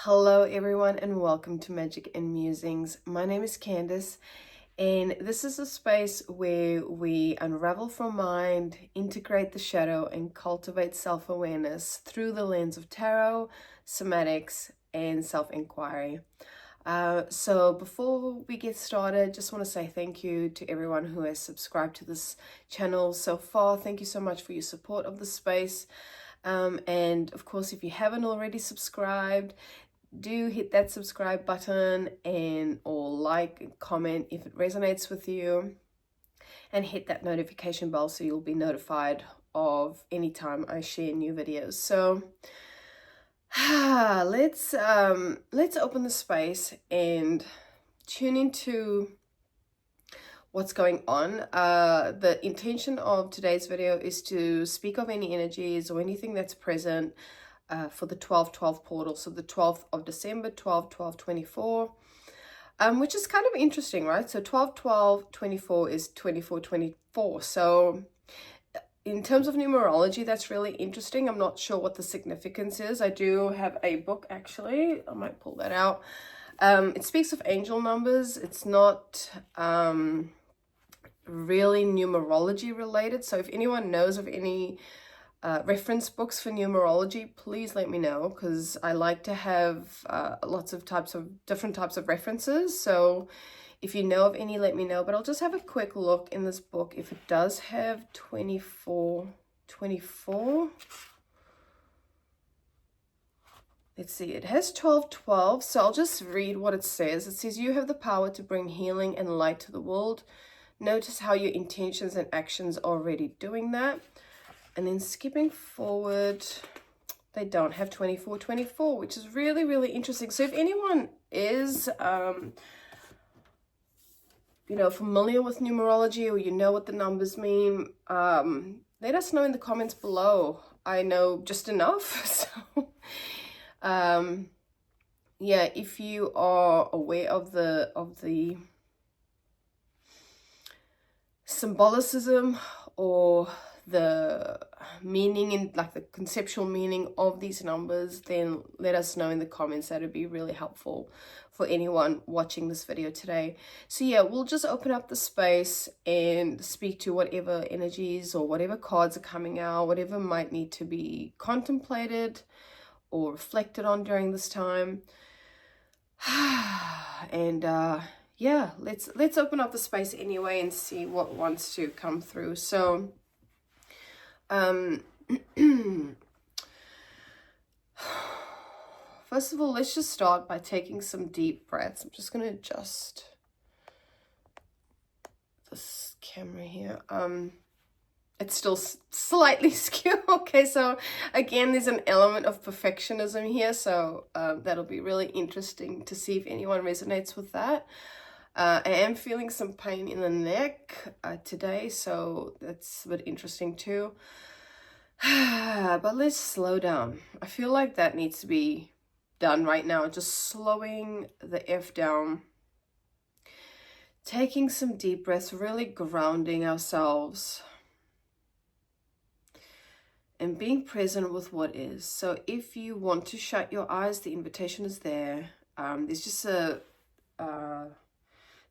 Hello everyone and welcome to Magic and Musings. My name is Candice and this is a space where we unravel from mind, integrate the shadow and cultivate self-awareness through the lens of tarot, somatics and self-enquiry. So before we get started, just want to say thank you to everyone who has subscribed to this channel so far. Thank you so much for your support of the space. And of course, if you haven't already subscribed, do hit that subscribe button or like and comment if it resonates with you, and hit that notification bell so you'll be notified of any time I share new videos. So let's open the space and tune into what's going on. The intention of today's video is to speak of any energies or anything that's present for the 12-12 portal, so the 12th of December, 12-12-24, which is kind of interesting, right? So 12-12-24 is 24-24. So in terms of numerology, that's really interesting. I'm not sure what the significance is. I do have a book, actually. I might pull that out. It speaks of angel numbers. It's not really numerology related. So if anyone knows of any reference books for numerology, please let me know, because I like to have lots of different types of references. So if you know of any, let me know. But I'll just have a quick look in this book if it does have 24. Let's see, it has 12-12, so I'll just read what it says. It says, you have the power to bring healing and light to the world. Notice how your intentions and actions are already doing that. And then skipping forward, they don't have 24-24, which is really, really interesting. So if anyone is, familiar with numerology, or you know what the numbers mean, let us know in the comments below. I know just enough. So, yeah, if you are aware of the symbolicism or the meaning, in like the conceptual meaning of these numbers, then let us know in the comments. That would be really helpful for anyone watching this video today. So yeah, we'll just open up the space and speak to whatever energies or whatever cards are coming out, whatever might need to be contemplated or reflected on during this time. And yeah, let's open up the space anyway and see what wants to come through. So first of all, let's just start by taking some deep breaths. I'm just going to adjust this camera here. It's still slightly skewed. Okay, so again, there's an element of perfectionism here, so that'll be really interesting to see if anyone resonates with that. I am feeling some pain in the neck today, so that's a bit interesting too. But let's slow down. I feel like that needs to be done right now. Just slowing the F down. Taking some deep breaths, really grounding ourselves. And being present with what is. So if you want to shut your eyes, the invitation is there. There's just a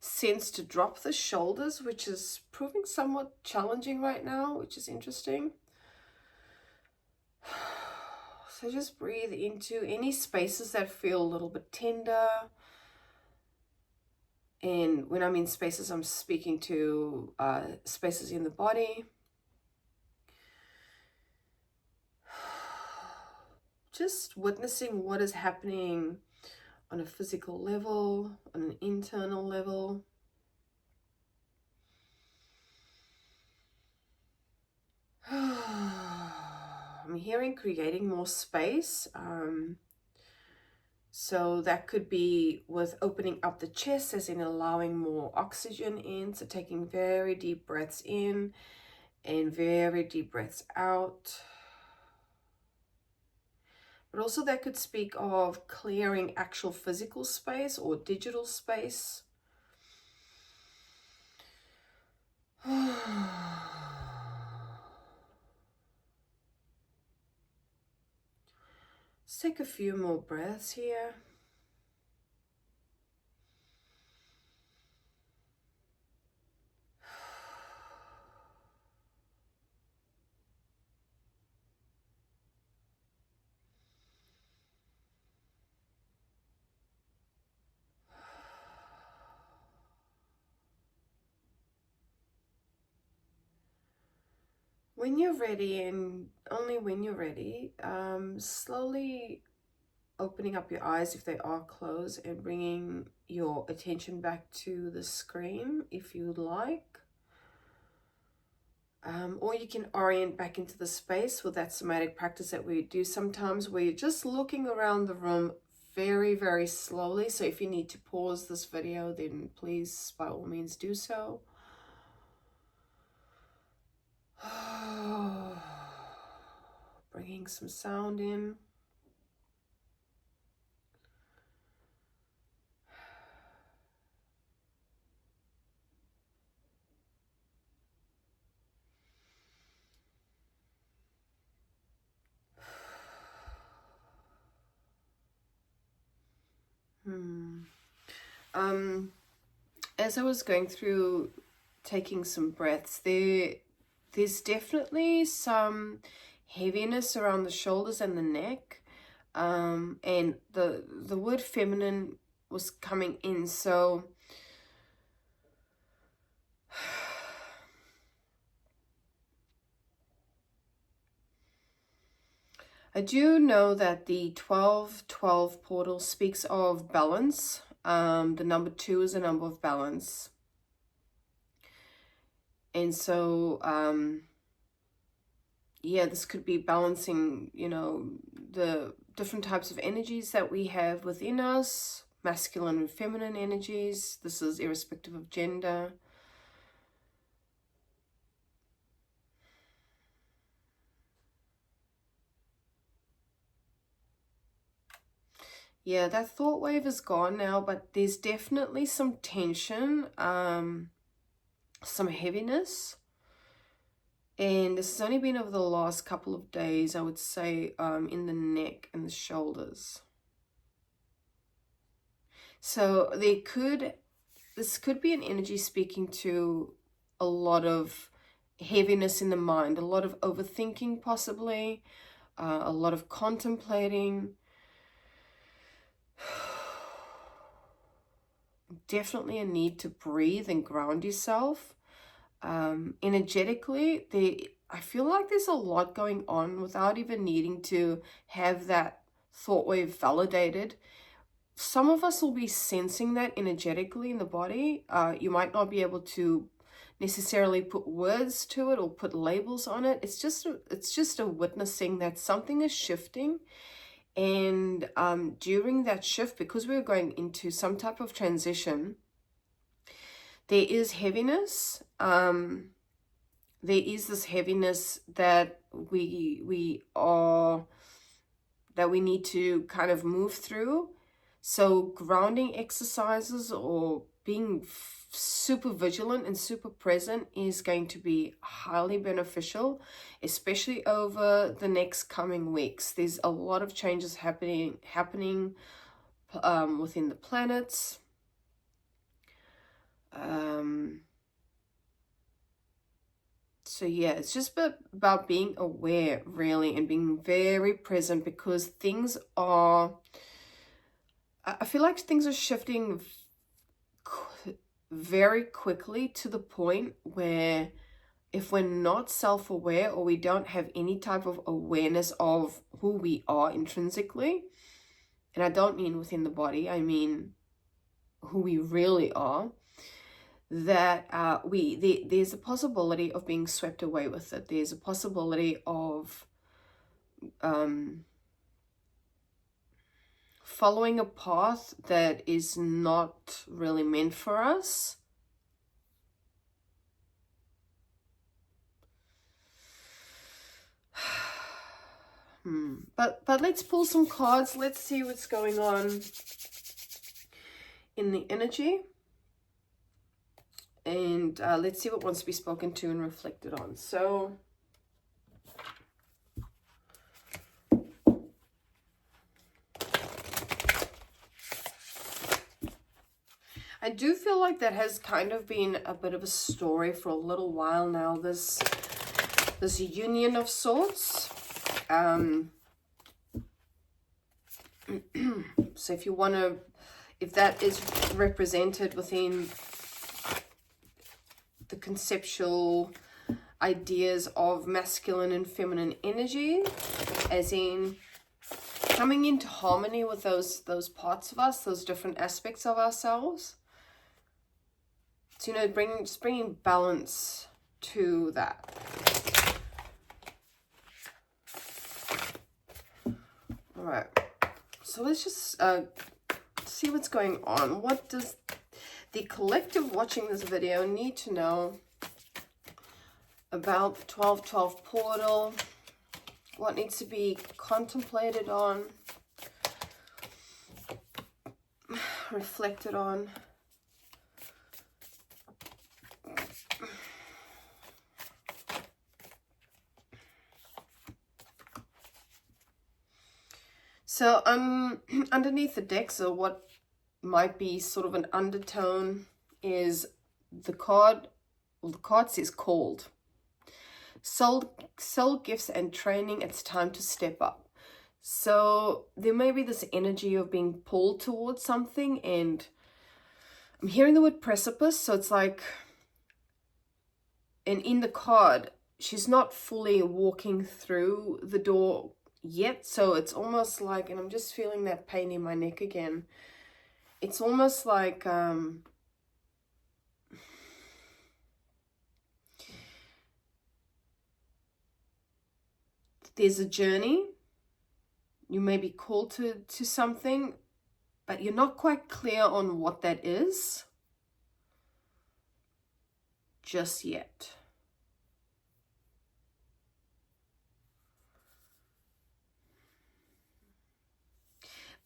sense to drop the shoulders, which is proving somewhat challenging right now, which is interesting. So just breathe into any spaces that feel a little bit tender. And when I mean spaces, I'm speaking to spaces in the body. Just witnessing what is happening on a physical level, on an internal level. I'm hearing creating more space. So that could be with opening up the chest, as in allowing more oxygen in. So taking very deep breaths in and very deep breaths out. But also that could speak of clearing actual physical space or digital space. Just take a few more breaths here. When you're ready, and only when you're ready, slowly opening up your eyes if they are closed and bringing your attention back to the screen if you'd like. Or you can orient back into the space with that somatic practice that we do sometimes, where you're just looking around the room very, very slowly. So if you need to pause this video, then please, by all means, do so. Bringing some sound in. As I was going through taking some breaths, there's definitely some heaviness around the shoulders and the neck, and the word feminine was coming in. So I do know that the 12-12 portal speaks of balance. The number 2 is a number of balance. And so, yeah, this could be balancing, you know, the different types of energies that we have within us, masculine and feminine energies. This is irrespective of gender. Yeah, that thought wave is gone now, but there's definitely some tension, some heaviness. And this has only been over the last couple of days, I would say, in the neck and the shoulders. So this could be an energy speaking to a lot of heaviness in the mind, a lot of overthinking possibly, a lot of contemplating. Definitely a need to breathe and ground yourself. Energetically, I feel like there's a lot going on without even needing to have that thought wave validated. Some of us will be sensing that energetically in the body. You might not be able to necessarily put words to it or put labels on it. It's just a witnessing that something is shifting. And during that shift, because we're going into some type of transition, there is heaviness. There is this heaviness that we need to kind of move through. So grounding exercises or being super vigilant and super present is going to be highly beneficial, especially over the next coming weeks. There's a lot of changes happening within the planets. So yeah, it's just about being aware, really, and being very present, because things are, I feel like things are shifting very quickly, to the point where if we're not self-aware, or we don't have any type of awareness of who we are intrinsically, and I don't mean within the body, I mean who we really are, that there's a possibility of being swept away with it. There's a possibility of following a path that is not really meant for us. But let's pull some cards. Let's see what's going on in the energy. And let's see what wants to be spoken to and reflected on. So I do feel like that has kind of been a bit of a story for a little while now, this union of sorts. So if you want to, if that is represented within the conceptual ideas of masculine and feminine energy, as in coming into harmony with those parts of us, those different aspects of ourselves. So, you know, bringing balance to that. All right. So let's just see what's going on. What does the collective watching this video need to know about the 12-12 portal? What needs to be contemplated on, reflected on? So underneath the deck, so what might be sort of an undertone is the card, well, the card says called. Soul gifts and training, it's time to step up. So there may be this energy of being pulled towards something, and I'm hearing the word precipice, so it's like, and in the card, she's not fully walking through the door yet, so it's almost like, and I'm just feeling that pain in my neck again, it's almost like there's a journey, you may be called to something, but you're not quite clear on what that is just yet.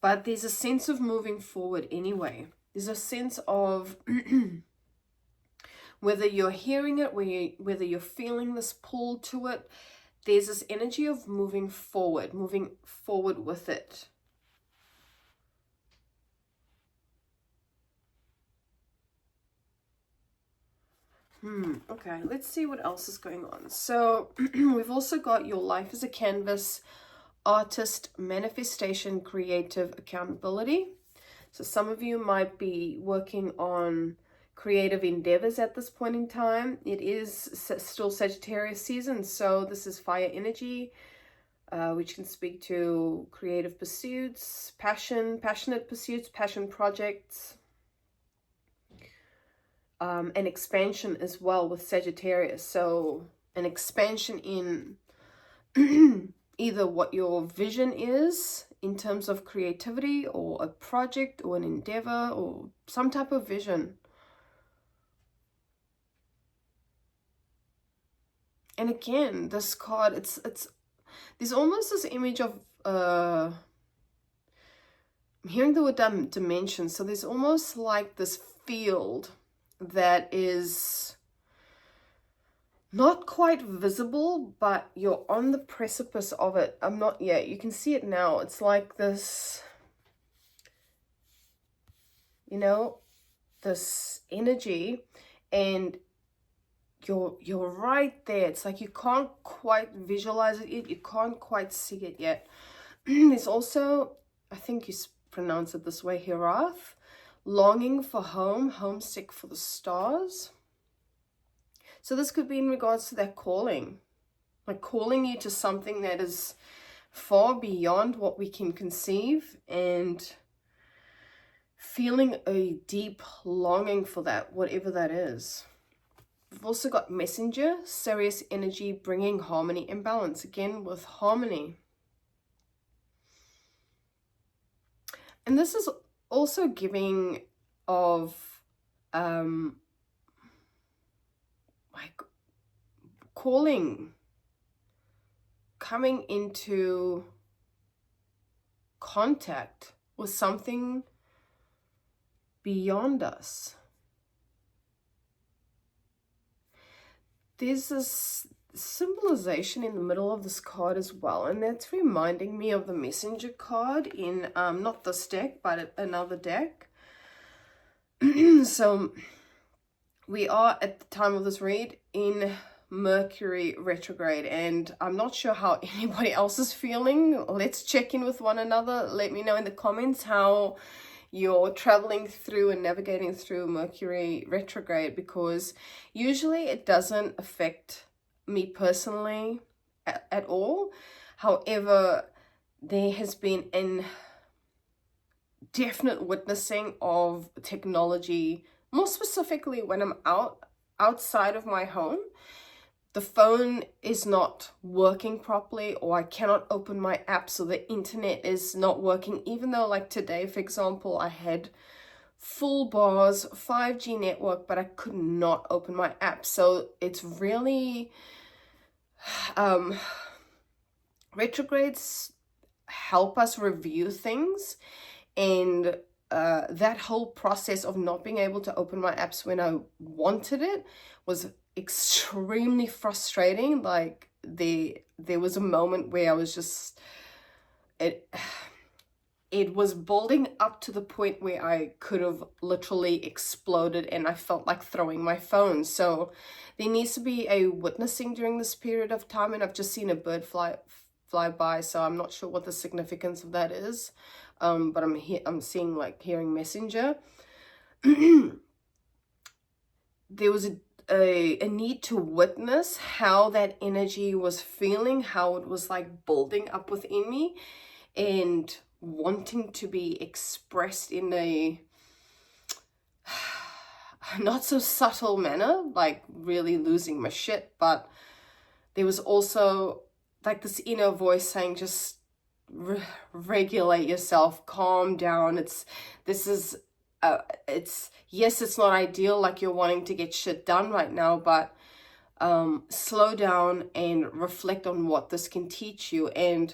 But there's a sense of moving forward anyway. There's a sense of whether you're hearing it, whether you're feeling this pull to it, there's this energy of moving forward with it. Okay, let's see what else is going on. So we've also got your life as a canvas, artist, manifestation, creative, accountability. So some of you might be working on creative endeavors at this point in time. It is still Sagittarius season, so this is fire energy, which can speak to creative pursuits, passionate pursuits, passion projects, and expansion as well with Sagittarius. So an expansion in either what your vision is in terms of creativity, or a project or an endeavor or some type of vision. And again, this card, it's there's almost this image of I'm hearing the word dimension. So there's almost like this field that is not quite visible, but you're on the precipice of it. You can see it now. It's like this, you know, this energy, and you're right there. It's like you can't quite visualize it yet. You can't quite see it yet. There's also, I think you pronounce it this way, Hirath, longing for home, homesick for the stars. So this could be in regards to that calling, like calling you to something that is far beyond what we can conceive, and feeling a deep longing for that, whatever that is. We've also got messenger, Sirius energy, bringing harmony and balance, again with harmony. And this is also giving of like calling, coming into contact with something beyond us. There's this symbolization in the middle of this card as well, and that's reminding me of the messenger card in not this deck but another deck. So we are at the time of this read in Mercury retrograde, and I'm not sure how anybody else is feeling. Let's check in with one another. Let me know in the comments how you're traveling through and navigating through Mercury retrograde, because usually it doesn't affect me personally at all. However, there has been an definite witnessing of technology, more specifically when I'm outside of my home. The phone is not working properly, or I cannot open my apps, or the internet is not working, even though like today, for example, I had full bars 5G network, but I could not open my app. So it's really retrogrades help us review things, and that whole process of not being able to open my apps when I wanted it was extremely frustrating. Like there was a moment where I was just, it was building up to the point where I could have literally exploded, and I felt like throwing my phone. So there needs to be a witnessing during this period of time, and I've just seen a bird fly by, so I'm not sure what the significance of that is. But I'm seeing like hearing messenger. There was a need to witness how that energy was feeling, how it was like building up within me and wanting to be expressed in a not so subtle manner, like really losing my shit. But there was also like this inner voice saying, just regulate yourself, calm down. Yes, it's not ideal, like you're wanting to get shit done right now, but slow down and reflect on what this can teach you. And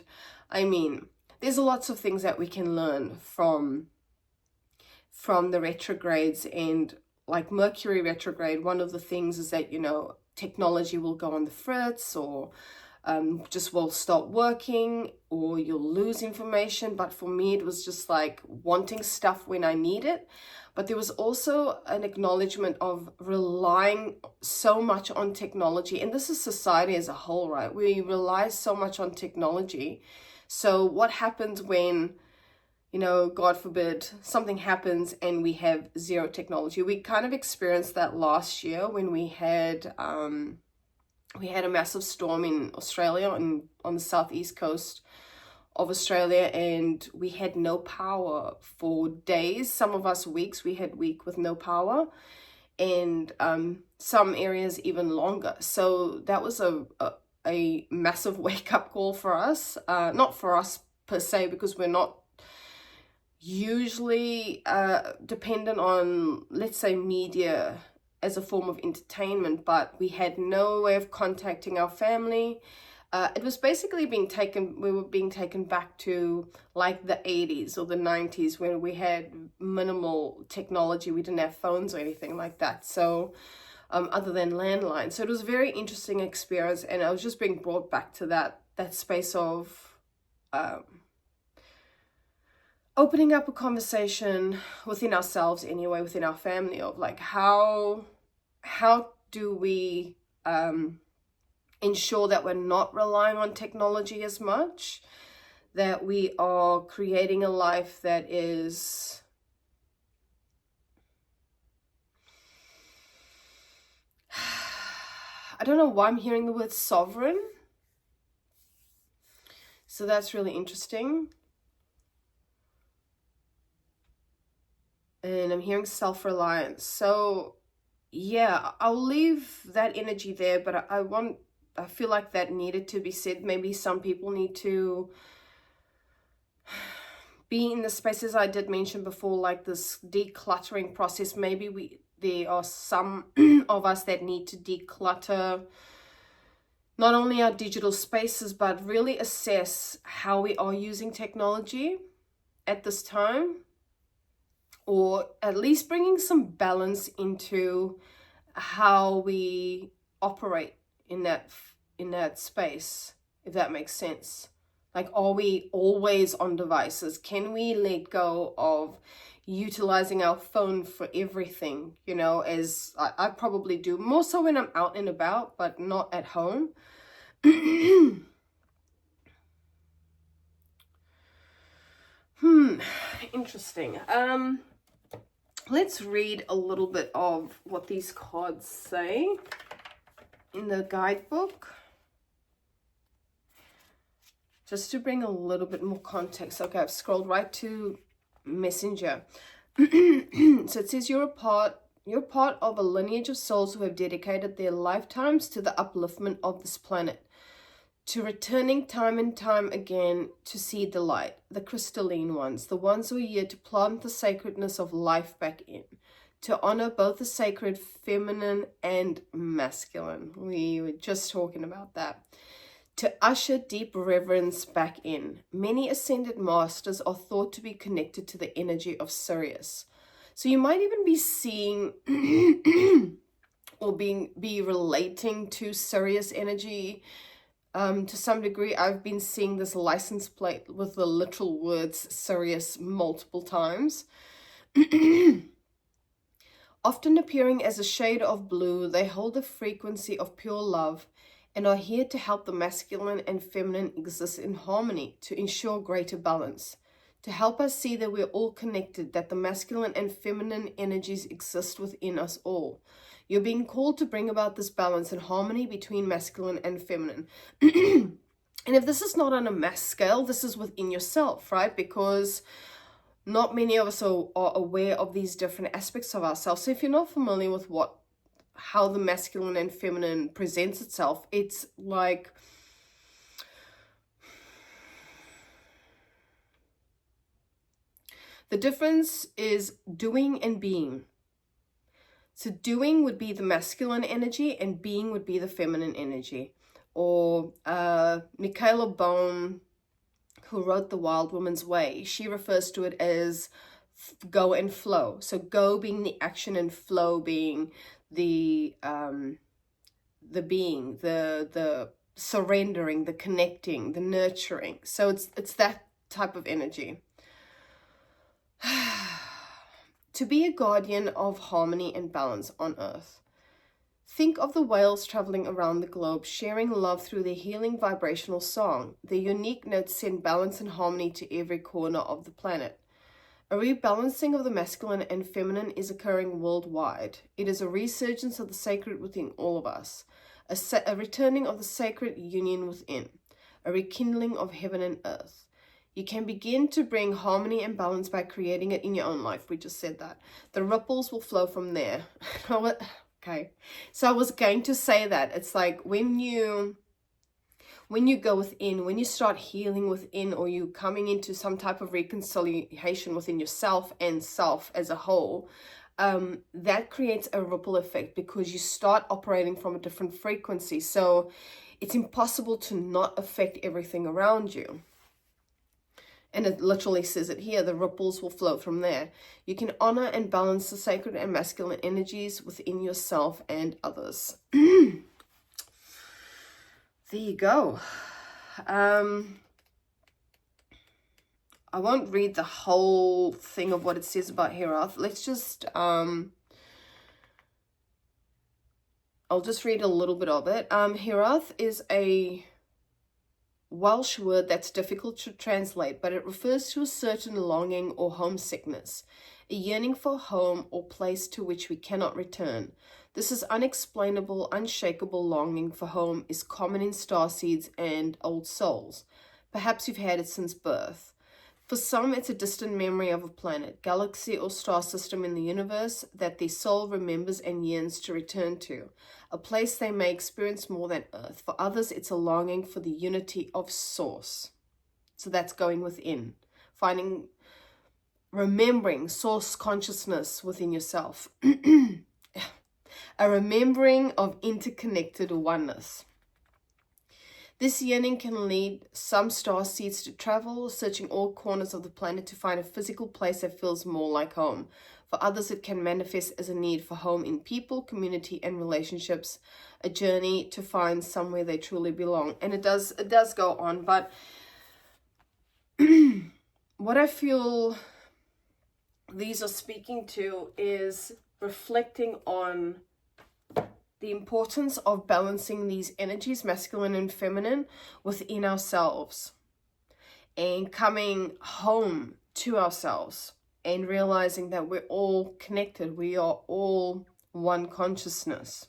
I mean, there's lots of things that we can learn from the retrogrades. And like Mercury retrograde, one of the things is that, you know, technology will go on the fritz, or just will stop working, or you'll lose information. But for me, it was just like wanting stuff when I need it. But there was also an acknowledgement of relying so much on technology. And this is society as a whole, right? We rely so much on technology. So what happens when, you know, God forbid, something happens and we have zero technology? We kind of experienced that last year when we had a massive storm in Australia and on the southeast coast of Australia, and we had no power for days. Some of us weeks. We had week with no power, and some areas even longer. So that was a massive wake-up call for us. Not for us per se, because we're not usually dependent on, let's say, media as a form of entertainment, but we had no way of contacting our family. It was basically we were being taken back to like the 80s or the 90s, when we had minimal technology. We didn't have phones or anything like that. So other than landlines. So it was a very interesting experience, and I was just being brought back to that space of opening up a conversation within ourselves anyway, within our family, of like, how do we ensure that we're not relying on technology as much, that we are creating a life that is I don't know why I'm hearing the word sovereign. So that's really interesting. And I'm hearing self-reliance. So yeah, I'll leave that energy there, but I feel like that needed to be said. Maybe some people need to be in the spaces I did mention before, like this decluttering process. Maybe there are some of us that need to declutter not only our digital spaces, but really assess how we are using technology at this time, or at least bringing some balance into how we operate in that space, if that makes sense. Like, are we always on devices? Can we let go of utilizing our phone for everything? You know, as I probably do, more so when I'm out and about, but not at home. Interesting. Let's read a little bit of what these cards say in the guidebook, just to bring a little bit more context. Okay, I've scrolled right to Messenger. So it says you're part of a lineage of souls who have dedicated their lifetimes to the upliftment of this planet, to returning time and time again to see the light, the crystalline ones, the ones who are here to plant the sacredness of life back in, to honor both the sacred feminine and masculine. We were just talking about that. To usher deep reverence back in. Many ascended masters are thought to be connected to the energy of Sirius. So you might even be seeing or be relating to Sirius energy. To some degree. I've been seeing this license plate with the literal words Sirius multiple times. Often appearing as a shade of blue, they hold a frequency of pure love and are here to help the masculine and feminine exist in harmony, to ensure greater balance, to help us see that we're all connected, that the masculine and feminine energies exist within us all. You're being called to bring about this balance and harmony between masculine and feminine. And if this is not on a mass scale, this is within yourself, right? Because not many of us are aware of these different aspects of ourselves. So if you're not familiar with how the masculine and feminine presents itself, it's like the difference is doing and being. So doing would be the masculine energy and being would be the feminine energy. Or Michaela Bohm, who wrote The Wild Woman's Way, she refers to it as go and flow. So go being the action and flow being the being, the surrendering, the connecting, the nurturing. So it's that type of energy. To be a guardian of harmony and balance on Earth. Think of the whales traveling around the globe, sharing love through their healing vibrational song. Their unique notes send balance and harmony to every corner of the planet. A rebalancing of the masculine and feminine is occurring worldwide. It is a resurgence of the sacred within all of us, a returning of the sacred union within, a rekindling of heaven and earth. You can begin to bring harmony and balance by creating it in your own life. We just said that. The ripples will flow from there. Okay. So I was going to say that. It's like when you go within, when you start healing within, or you coming into some type of reconciliation within yourself and self as a whole, that creates a ripple effect because you start operating from a different frequency. So it's impossible to not affect everything around you. And it literally says it here, the ripples will flow from there. You can honor and balance the sacred and masculine energies within yourself and others. There you go. I won't read the whole thing of what it says about Herath. Let's just, I'll just read a little bit of it. Herath is a Welsh word that's difficult to translate, but it refers to a certain longing or homesickness, a yearning for home or place to which we cannot return. This is unexplainable, unshakable longing for home is common in starseeds and old souls. Perhaps you've had it since birth. For some, it's a distant memory of a planet, galaxy, or star system in the universe that their soul remembers and yearns to return to, a place they may experience more than Earth. For others, it's a longing for the unity of Source. So that's going within, remembering Source consciousness within yourself, a remembering of interconnected oneness. This yearning can lead some starseeds to travel, searching all corners of the planet to find a physical place that feels more like home. For others, it can manifest as a need for home in people, community, and relationships, a journey to find somewhere they truly belong. And it does go on, but what I feel these are speaking to is reflecting on the importance of balancing these energies, masculine and feminine, within ourselves, and coming home to ourselves and realizing that we're all connected. We are all one consciousness.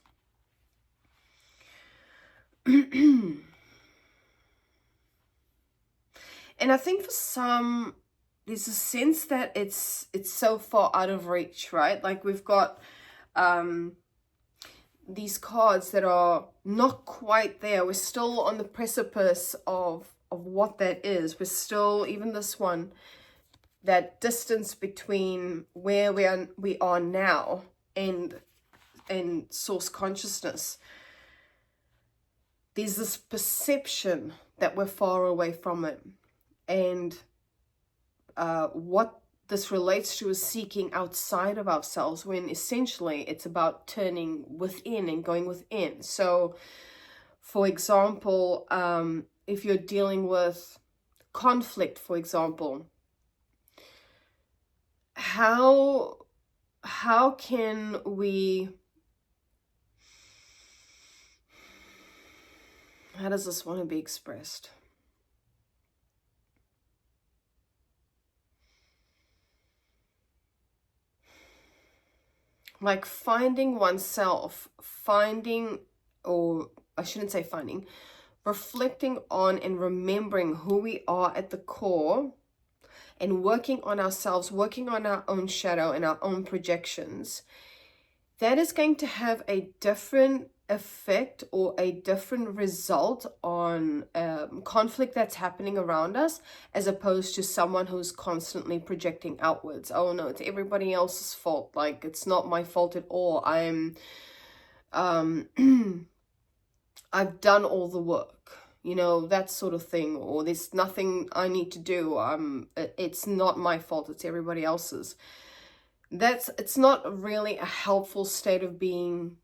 And I think for some, there's a sense that it's so far out of reach, right? Like we've got these cards that are not quite there. We're still on the precipice of what that is. We're still, even this one, that distance between where we are now and source consciousness. There's this perception that we're far away from it. And what this relates to is seeking outside of ourselves, when essentially it's about turning within and going within. So, for example, if you're dealing with conflict, for example, how can we, how does this want to be expressed? Like finding oneself, or I shouldn't say finding, reflecting on and remembering who we are at the core, and working on ourselves, working on our own shadow and our own projections. That is going to have a different effect or a different result on conflict that's happening around us, as opposed to someone who's constantly projecting outwards. Oh no, it's everybody else's fault. Like, it's not my fault at all. I've done all the work, you know, that sort of thing. Or there's nothing I need to do. It's not my fault. It's everybody else's. It's not really a helpful state of being,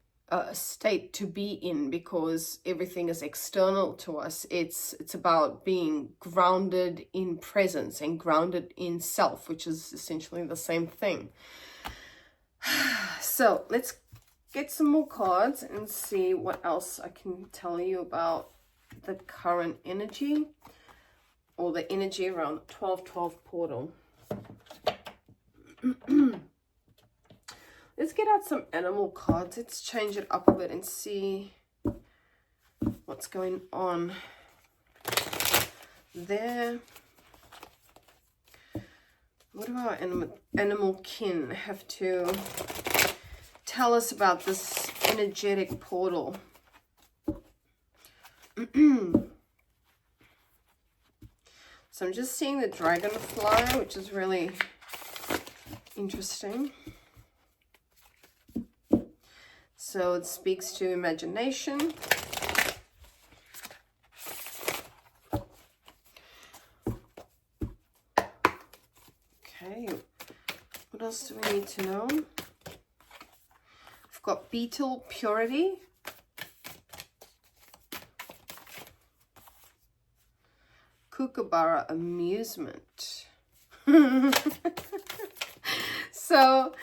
state to be in, because everything is external to us. It's about being grounded in presence and grounded in self, which is essentially the same thing. So let's get some more cards and see what else I can tell you about the current energy, or the energy around 1212 portal. Let's get out some animal cards. Let's change it up a bit and see what's going on there. What do our animal kin have to tell us about this energetic portal? So I'm just seeing the dragonfly, which is really interesting. So it speaks to imagination. Okay, what else do we need to know? I've got beetle purity. Kookaburra amusement. So,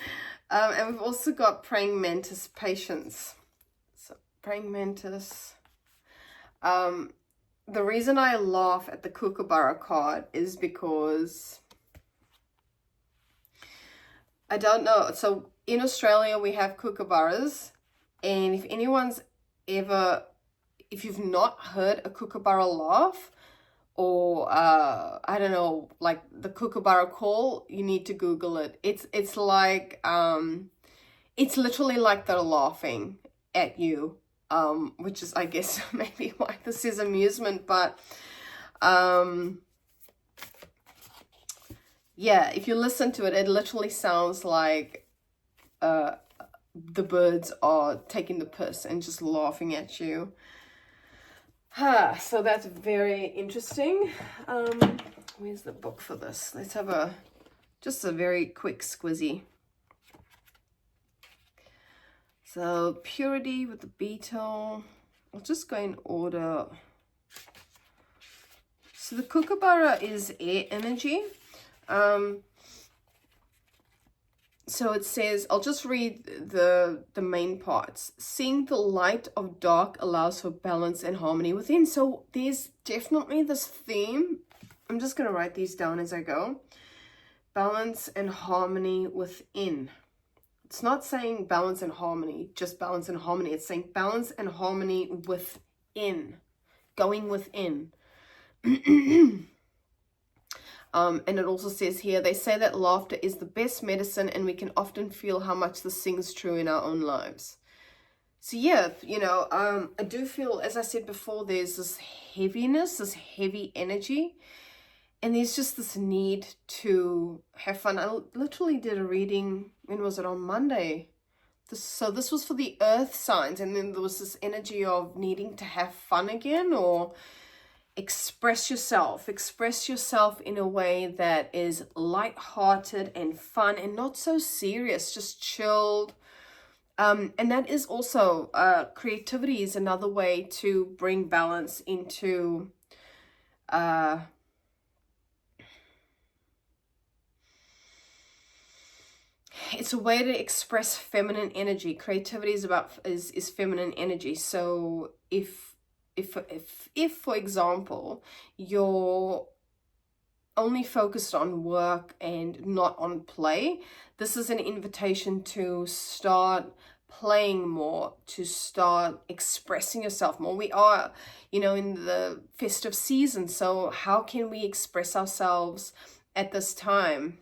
and we've also got praying mantis patience. So praying mantis. The reason I laugh at the Kookaburra card is because I don't know. So in Australia we have kookaburras, and if you've not heard a kookaburra laugh, or I don't know, like the kookaburra call, you need to Google it. It's like it's literally like they're laughing at you, which is, I guess, maybe why this is amusement. But yeah, if you listen to it, it literally sounds like the birds are taking the piss and just laughing at you. So that's very interesting. Where's the book for this? Let's have just a very quick squizzy. So purity with the beetle. I'll just go in order. So the kookaburra is air energy. So it says, I'll just read the main parts. Seeing the light of dark allows for balance and harmony within. So there's definitely this theme. I'm just going to write these down as I go. Balance and harmony within. It's not saying balance and harmony, just balance and harmony. It's saying balance and harmony within. Going within. And it also says here, they say that laughter is the best medicine, and we can often feel how much this sings true in our own lives. So yeah, you know, I do feel, as I said before, there's this heaviness, this heavy energy, and there's just this need to have fun. I literally did a reading, when was it, on Monday? So this was for the earth signs, and then there was this energy of needing to have fun again, or express yourself in a way that is light-hearted and fun and not so serious, just chilled. And that is also creativity is another way to bring balance into it's a way to express feminine energy. Creativity is feminine energy. So if for example, you're only focused on work and not on play, this is an invitation to start playing more, to start expressing yourself more. We are, you know, in the festive season, so how can we express ourselves at this time?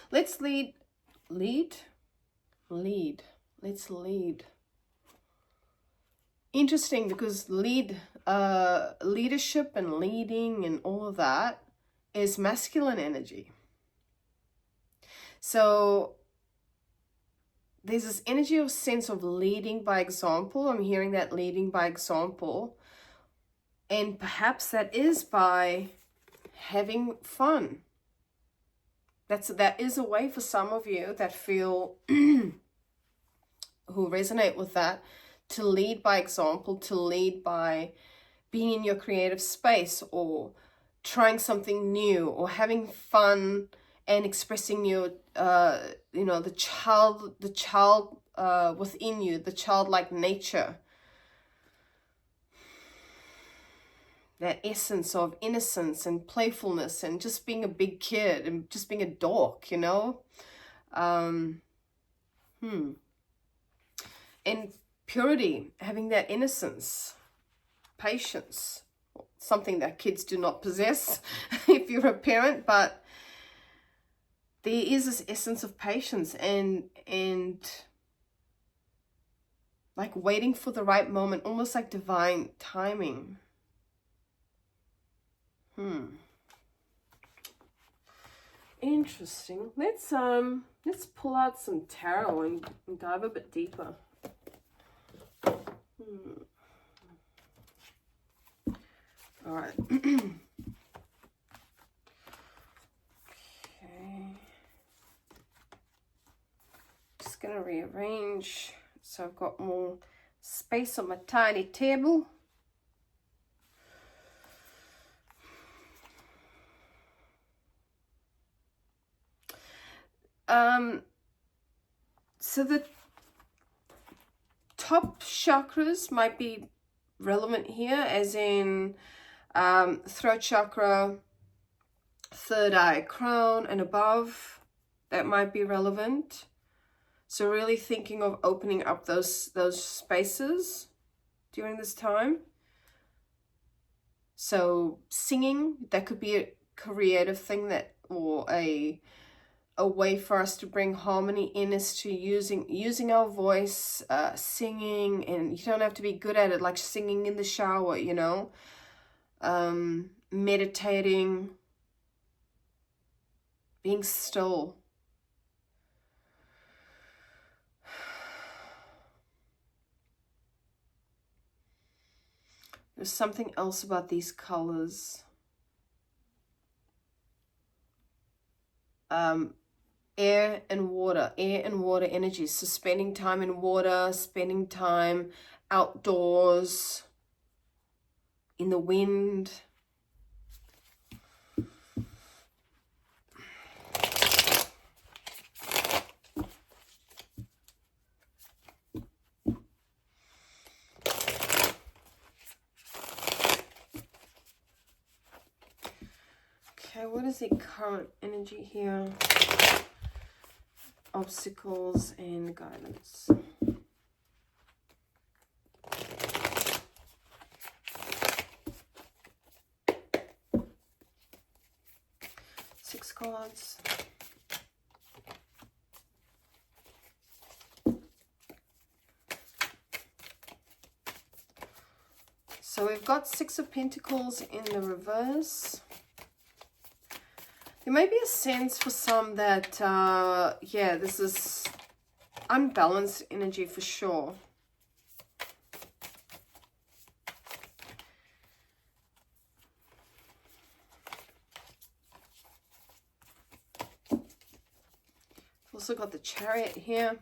Let's lead. Let's lead. Interesting, because leadership and leading and all of that is masculine energy. So there's this energy of sense of leading by example. I'm hearing that leading by example, and perhaps that is by having fun. That is a way for some of you that feel who resonate with that, to lead by example, to lead by being in your creative space, or trying something new, or having fun and expressing your you know, the child within you, the childlike nature, that essence of innocence and playfulness and just being a big kid and just being a dork, you know. And purity, having that innocence, patience, something that kids do not possess if you're a parent, but there is this essence of patience and like waiting for the right moment, almost like divine timing. Interesting. Let's pull out some tarot and dive a bit deeper. All right. Okay. Just gonna rearrange so I've got more space on my tiny table. So the top chakras might be relevant here, as in throat chakra, third eye, crown and above. That might be relevant. So really thinking of opening up those spaces during this time. So singing, that could be a creative thing, that, or a way for us to bring harmony in, is to using our voice, singing, and you don't have to be good at it, like singing in the shower, you know, meditating, being still. There's something else about these colors. Air and water energy. So spending time in water, spending time outdoors. in the wind. Okay, what is the current energy here? Obstacles and guidance. Six cards. So we've got Six of Pentacles in the reverse. There may be a sense for some that, yeah, this is unbalanced energy for sure. Also got the Chariot here.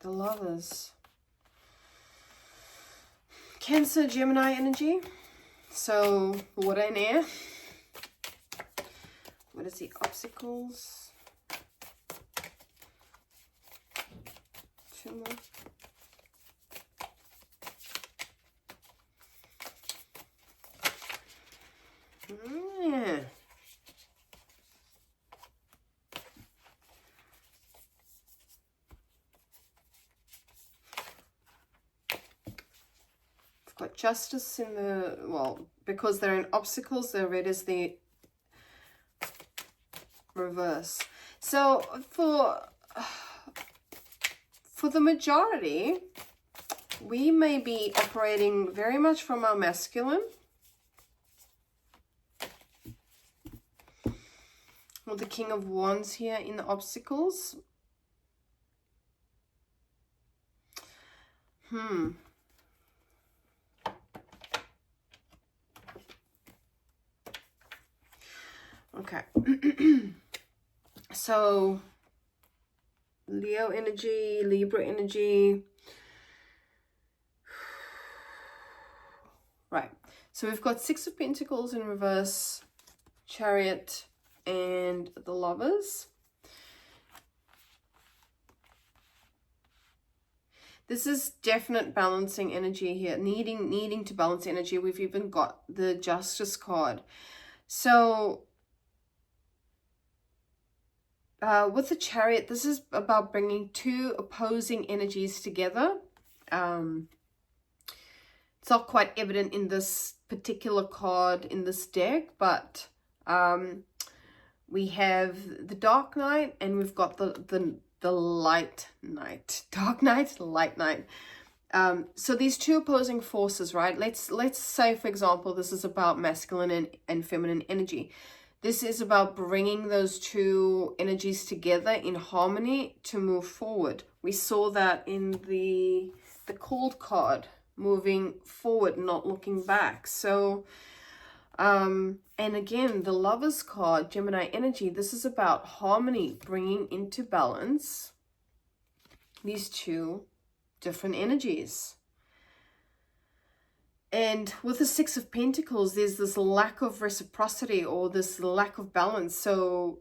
The Lovers. Cancer, Gemini energy. So, water and air. What is the obstacles? Two more. Yeah. Got Justice in the, well, because they're in obstacles, the red is the reverse. So for the majority, we may be operating very much from our masculine. Or the King of Wands here in the obstacles. Okay. So Leo energy, Libra energy. Right. So we've got Six of Pentacles in reverse, Chariot, and the Lovers. This is definite balancing energy here, needing to balance energy. We've even got the Justice card. So with the Chariot, this is about bringing two opposing energies together. It's not quite evident in this particular card in this deck, but we have the Dark Knight and we've got the Light Knight. Dark Knight, Light Knight. So these two opposing forces, right? Let's say, for example, this is about masculine and feminine energy. This is about bringing those two energies together in harmony to move forward. We saw that in the Called card, moving forward, not looking back. So, and again, the Lovers card, Gemini energy, this is about harmony, bringing into balance these two different energies. And with the Six of Pentacles, there's this lack of reciprocity or this lack of balance. So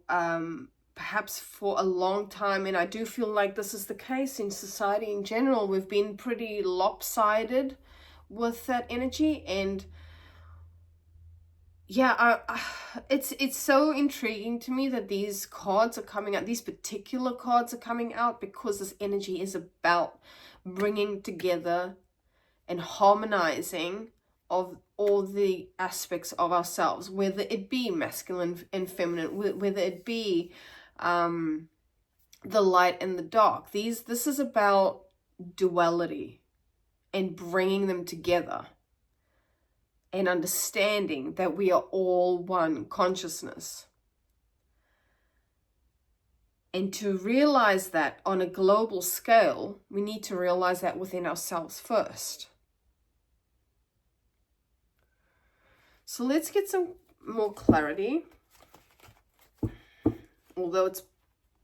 perhaps for a long time, and I do feel like this is the case in society in general, we've been pretty lopsided with that energy. And yeah, it's so intriguing to me that these cards are coming out, these particular cards are coming out, because this energy is about bringing together and harmonizing of all the aspects of ourselves, whether it be masculine and feminine, whether it be the light and the dark. This is about duality and bringing them together and understanding that we are all one consciousness. And to realize that on a global scale, we need to realize that within ourselves first. So let's get some more clarity. Although it's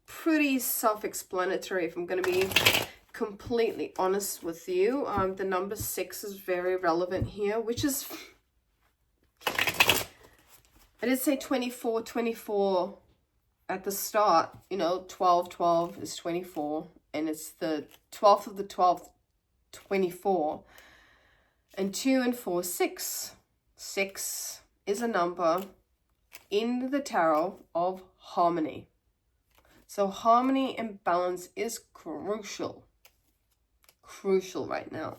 pretty self-explanatory, if I'm going to be completely honest with you, the number 6 is very relevant here, which is, I did say 24, 24 at the start, you know, 12, 12 is 24, and it's the 12th of the 12th, 24, and 2 and 4, 6. 6 is a number in the tarot of harmony. So harmony and balance is crucial right now.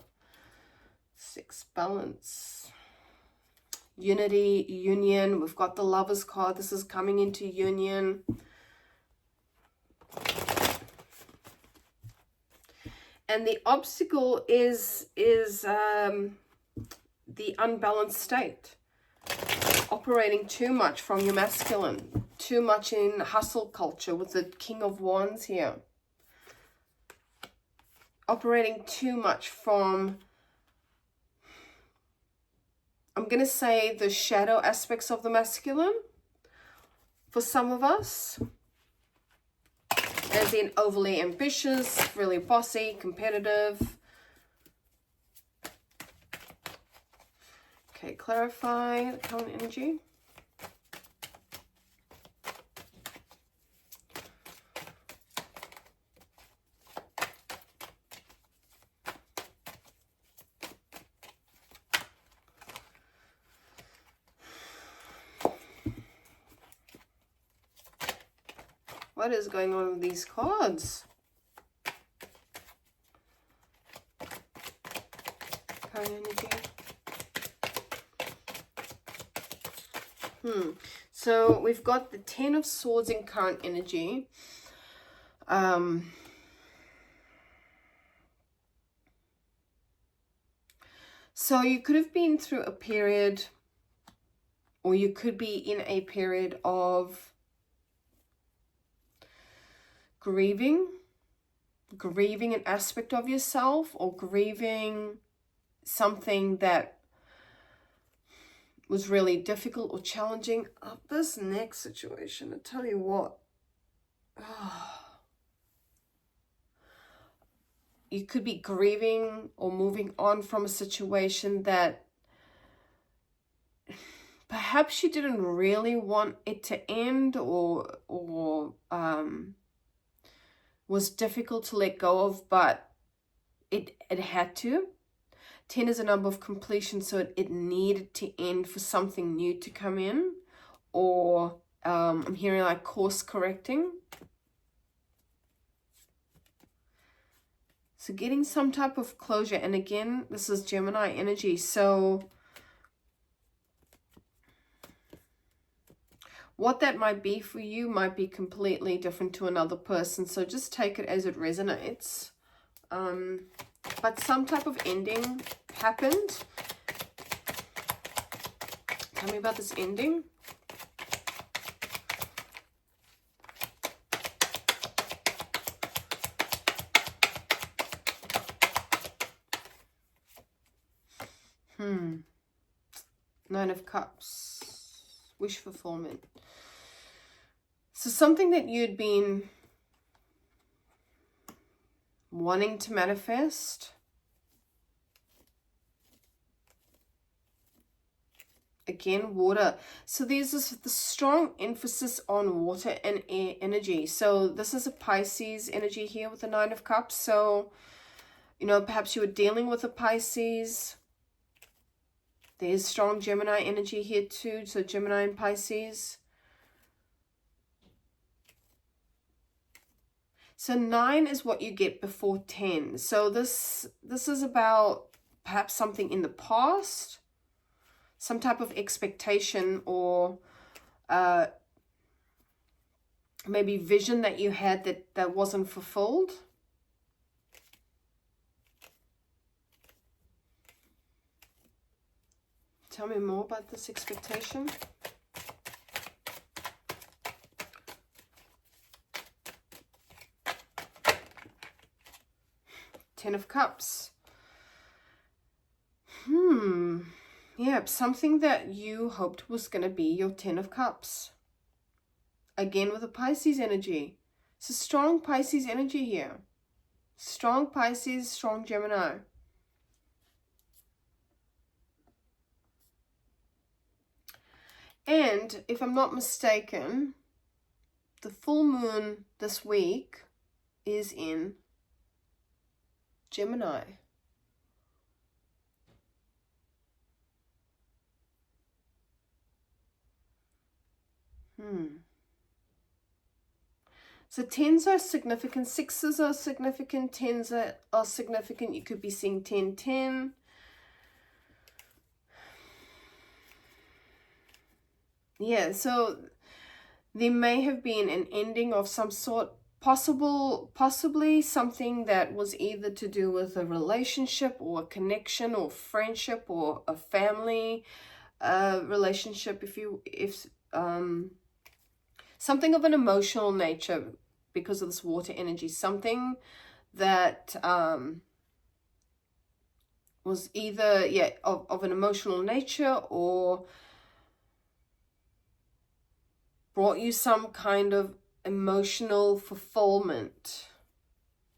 6, balance, unity, union. We've got the Lovers card. This is coming into union. And the obstacle is the unbalanced state. Operating too much from your masculine. Too much in hustle culture with the King of Wands here. Operating too much from, I'm going to say, the shadow aspects of the masculine for some of us. As in overly ambitious, really bossy, competitive. Okay, clarify the current energy. What is going on with these cards? Current energy. So we've got the 10 of Swords in current energy. So you could have been through a period, or you could be in a period of grieving an aspect of yourself, or grieving something that was really difficult or challenging. This next situation, I tell you what, you could be grieving or moving on from a situation that perhaps you didn't really want it to end, or was difficult to let go of, but it had to. 10 is a number of completion, so it needed to end for something new to come in, or I'm hearing like course correcting. So getting some type of closure, and again, this is Gemini energy, so what that might be for you might be completely different to another person, so just take it as it resonates. But some type of ending happened. Tell me about this ending. Nine of Cups. Wish fulfillment. So something that you'd been wanting to manifest. Again, water. So there's the strong emphasis on water and air energy. So this is a Pisces energy here with the Nine of Cups. So, you know, perhaps you were dealing with a Pisces. There's strong Gemini energy here too. So Gemini and Pisces. So 9 is what you get before 10. So this is about perhaps something in the past, some type of expectation, or maybe vision that you had that wasn't fulfilled. Tell me more about this expectation. Ten of Cups. Yeah, something that you hoped was going to be your 10 of Cups. Again with a Pisces energy. It's a strong Pisces energy here. Strong Pisces, strong Gemini. And if I'm not mistaken, the full moon this week is in Gemini. So tens are significant, sixes are significant, tens are significant. You could be seeing 10, 10. Yeah, so there may have been an ending of some sort, possibly something that was either to do with a relationship or a connection or friendship or a family relationship, if something of an emotional nature because of this water energy, something that was either of an emotional nature or brought you some kind of emotional fulfillment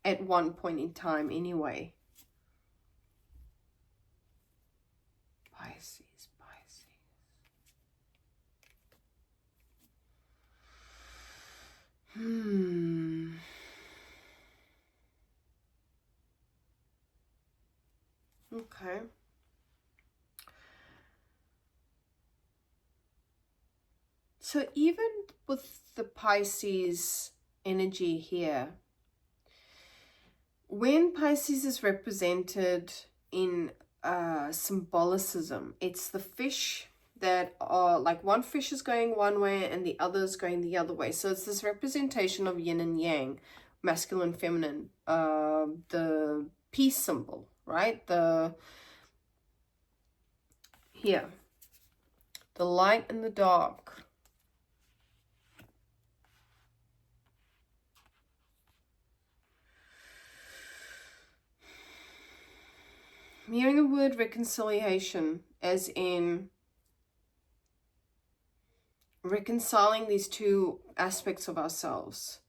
at one point in time anyway. Pisces. Okay. So even with the Pisces energy here, when Pisces is represented in symbolicism, it's the fish that are like one fish is going one way and the other is going the other way. So it's this representation of yin and yang, masculine, feminine, the peace symbol, right? Here, the light and the dark. I'm hearing the word reconciliation, as in reconciling these two aspects of ourselves.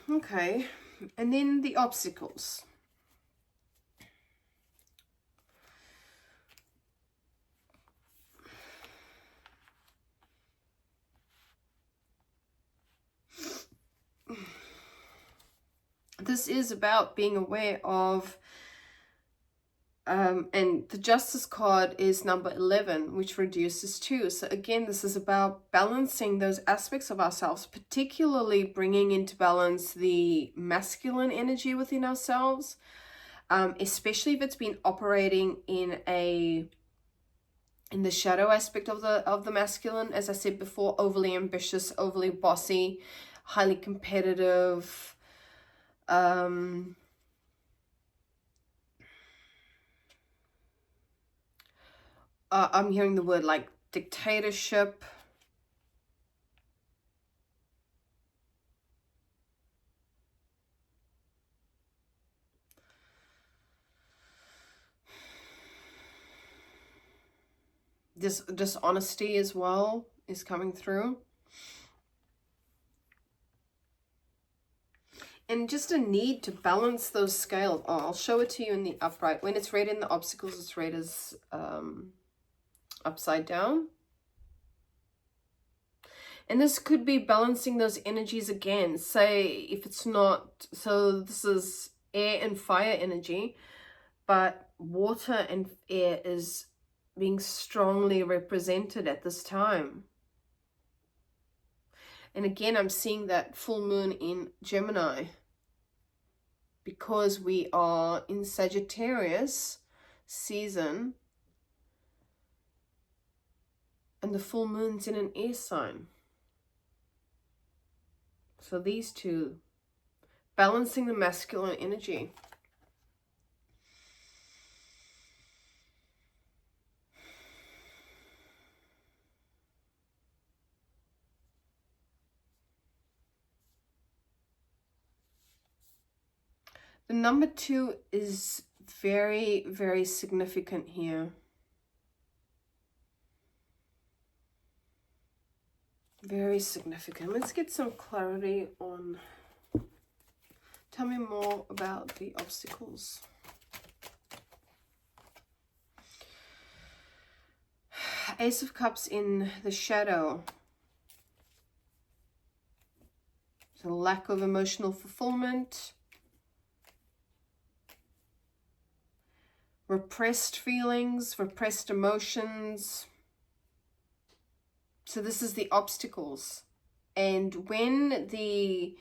Okay. And then the obstacles. This is about being aware of, and the Justice card is number 11, which reduces 2. So again, this is about balancing those aspects of ourselves, particularly bringing into balance the masculine energy within ourselves, especially if it's been operating in the shadow aspect of the masculine. As I said before, overly ambitious, overly bossy, highly competitive. I'm hearing the word like dictatorship. This dishonesty as well is coming through. And just a need to balance those scales. Oh, I'll show it to you in the upright. When it's read in the obstacles, it's read as upside down. And this could be balancing those energies again. Say if it's not, so this is air and fire energy, but water and air is being strongly represented at this time. And again, I'm seeing that full moon in Gemini because we are in Sagittarius season and the full moon's in an air sign. So these two, balancing the masculine energy. The number 2 is very, very significant here. Very significant. Let's get some clarity on, tell me more about the obstacles. Ace of Cups in the shadow. So lack of emotional fulfillment. Repressed feelings, repressed emotions. So this is the obstacles. And when the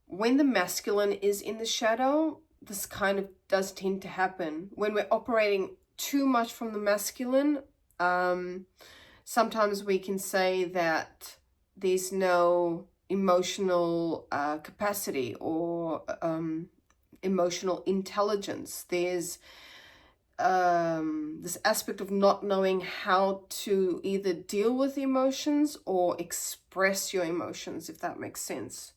masculine is in the shadow, this kind of does tend to happen. When we're operating too much from the masculine, sometimes we can say that there's no emotional capacity or emotional intelligence. There's this aspect of not knowing how to either deal with emotions or express your emotions, if that makes sense.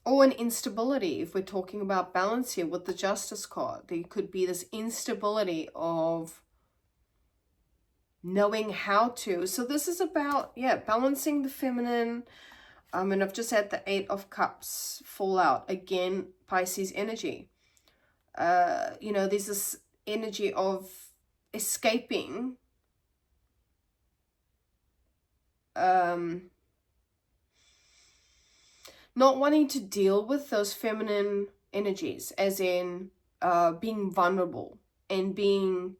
Or an instability, if we're talking about balance here with the Justice card. There could be this instability of knowing how to. So this is about, yeah, balancing the feminine. And I've just had the 8 of Cups fall out. Again, Pisces energy. You know, there's this energy of escaping. Not wanting to deal with those feminine energies, as in being vulnerable and being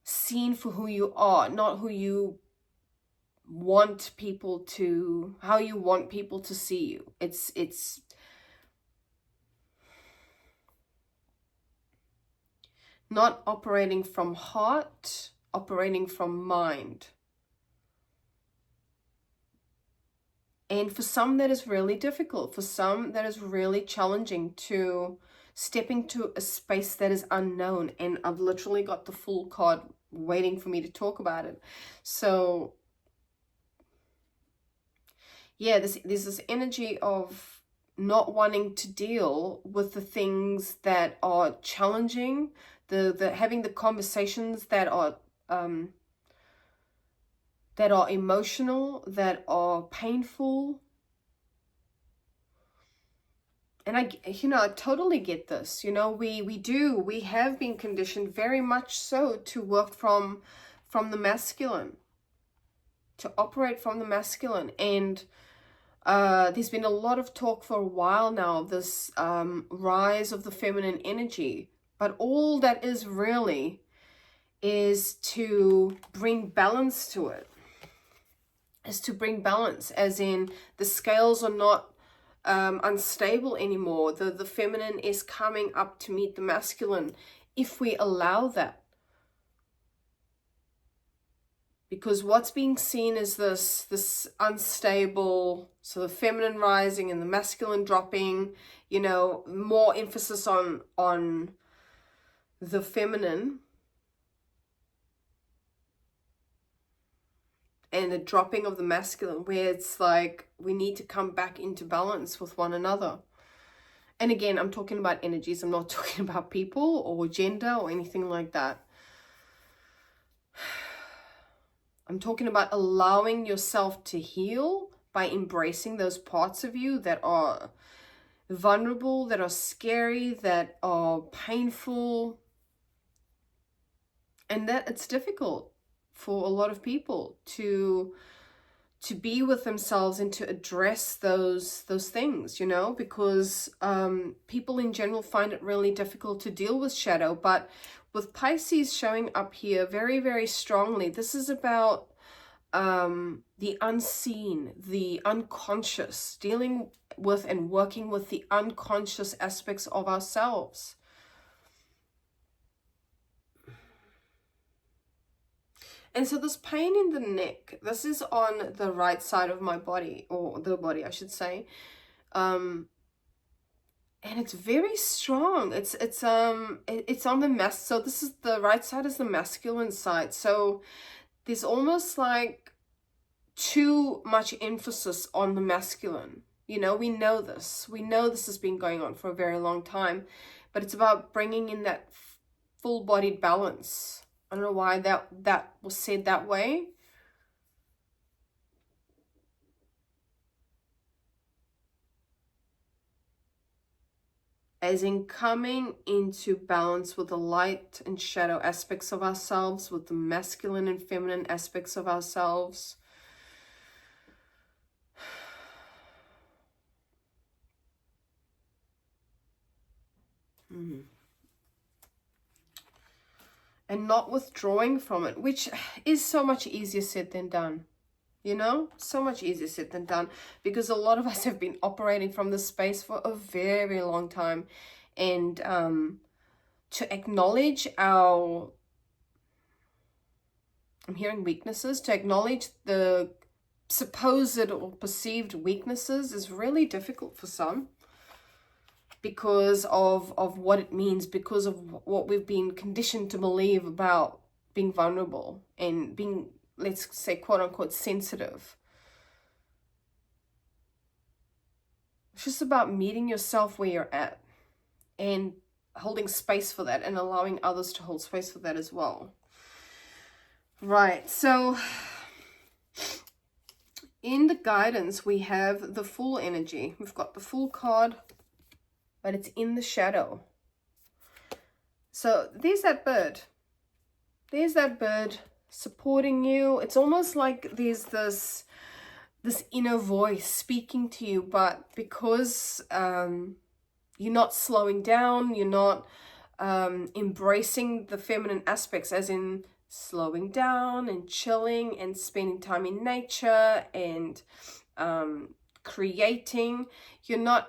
seen for who you are, not who you want people to, how you want people to see you. It's not operating from heart, operating from mind. And for some that is really difficult, for some that is really challenging to step into a space that is unknown. And I've literally got the full card waiting for me to talk about it. So yeah, there's this energy of not wanting to deal with the things that are challenging, the having the conversations that are emotional, that are painful. And I totally get this. You know, we have been conditioned very much so to work from the masculine, to operate from the masculine. And there's been a lot of talk for a while now of this rise of the feminine energy. But all that is really is to bring balance to it. Is to bring balance, as in the scales are not unstable anymore. The feminine is coming up to meet the masculine, if we allow that. Because what's being seen is this unstable, so the feminine rising and the masculine dropping, you know, more emphasis on the feminine, and the dropping of the masculine, where it's like we need to come back into balance with one another. And again, I'm talking about energies. I'm not talking about people or gender or anything like that. I'm talking about allowing yourself to heal by embracing those parts of you that are vulnerable, that are scary, that are painful. And that it's difficult for a lot of people to be with themselves and to address those things, you know, because people in general find it really difficult to deal with shadow. But with Pisces showing up here very, very strongly, this is about the unseen, the unconscious, dealing with and working with the unconscious aspects of ourselves. And so this pain in the neck, this is on the right side of my body, or the body, I should say. And it's very strong. It's on the so this is the right side, is the masculine side. So there's almost like too much emphasis on the masculine. You know, we know this. We know this has been going on for a very long time, but it's about bringing in that full-bodied balance. I don't know why that was said that way. as in coming into balance with the light and shadow aspects of ourselves, with the masculine and feminine aspects of ourselves. And not withdrawing from it, which is so much easier said than done. You know, so much easier said than done, because a lot of us have been operating from this space for a very long time. And to acknowledge our, I'm hearing weaknesses, to acknowledge the supposed or perceived weaknesses is really difficult for some, because of what it means, because of what we've been conditioned to believe about being vulnerable and being, let's say, quote unquote, sensitive. It's just about meeting yourself where you're at and holding space for that and allowing others to hold space for that as well. Right, so in the guidance, we have the Fool energy. We've got the Fool card, but it's in the shadow. So there's that bird. There's that bird supporting you. It's almost like there's this inner voice speaking to you, but because you're not slowing down, you're not embracing the feminine aspects, as in slowing down and chilling and spending time in nature and creating, you're not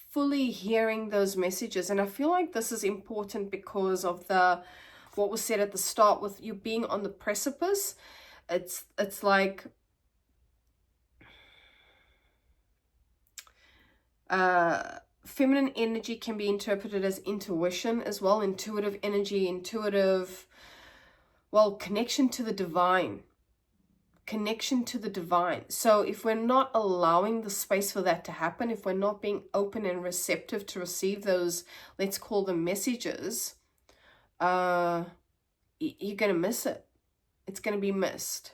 fully hearing those messages. And I feel like this is important because of what was said at the start with you being on the precipice. It's like feminine energy can be interpreted as intuition as well, intuitive energy, connection to the divine. Connection to the divine. So if we're not allowing the space for that to happen, if we're not being open and receptive to receive those, let's call them messages, you're going to miss it. It's going to be missed.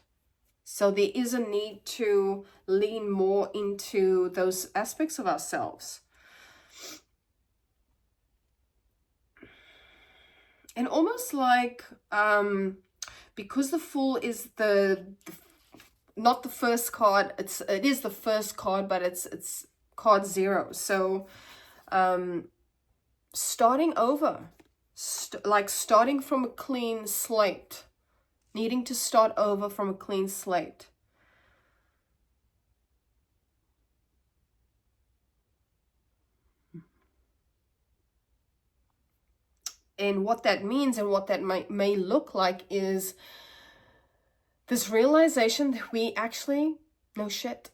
So there is a need to lean more into those aspects of ourselves. And almost like, because the Fool is not the first card, it is the first card, but it's card 0. So starting over, like starting from a clean slate, needing to start over from a clean slate. And what that means and what that may look like is this realization that we actually know shit.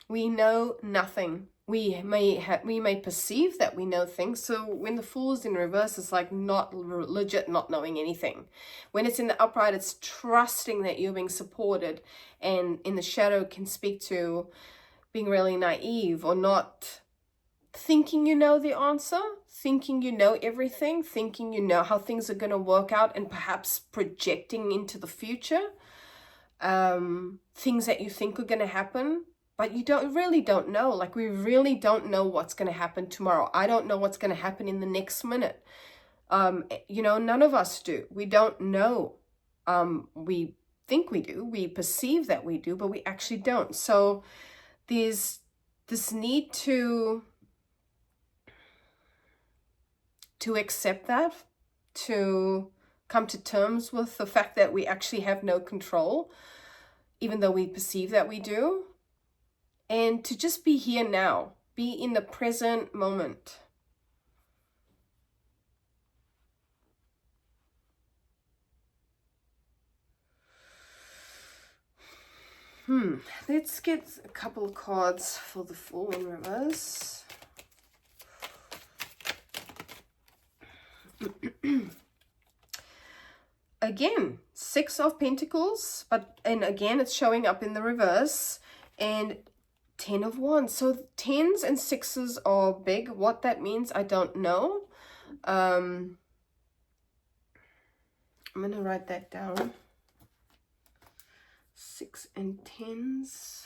We know nothing. We may perceive that we know things. So when the Fool is in reverse, it's like not legit not knowing anything. When it's in the upright, it's trusting that you're being supported. And in the shadow can speak to being really naive or not thinking you know the answer, thinking you know everything, thinking you know how things are going to work out, and perhaps projecting into the future things that you think are going to happen, but you really don't know. Like, we really don't know what's going to happen tomorrow. I don't know what's going to happen in the next minute. None of us do. We don't know. We think we do. We perceive that we do, but we actually don't. So there's this need to accept that, to come to terms with the fact that we actually have no control, even though we perceive that we do, and to just be here now, be in the present moment. Let's get a couple of cards for the Fool in reverse. Again, 6 of Pentacles, and again it's showing up in the reverse, and 10 of Wands. So 10s and 6s are big. What that means, I don't know. I'm going to write that down. 6 and 10s.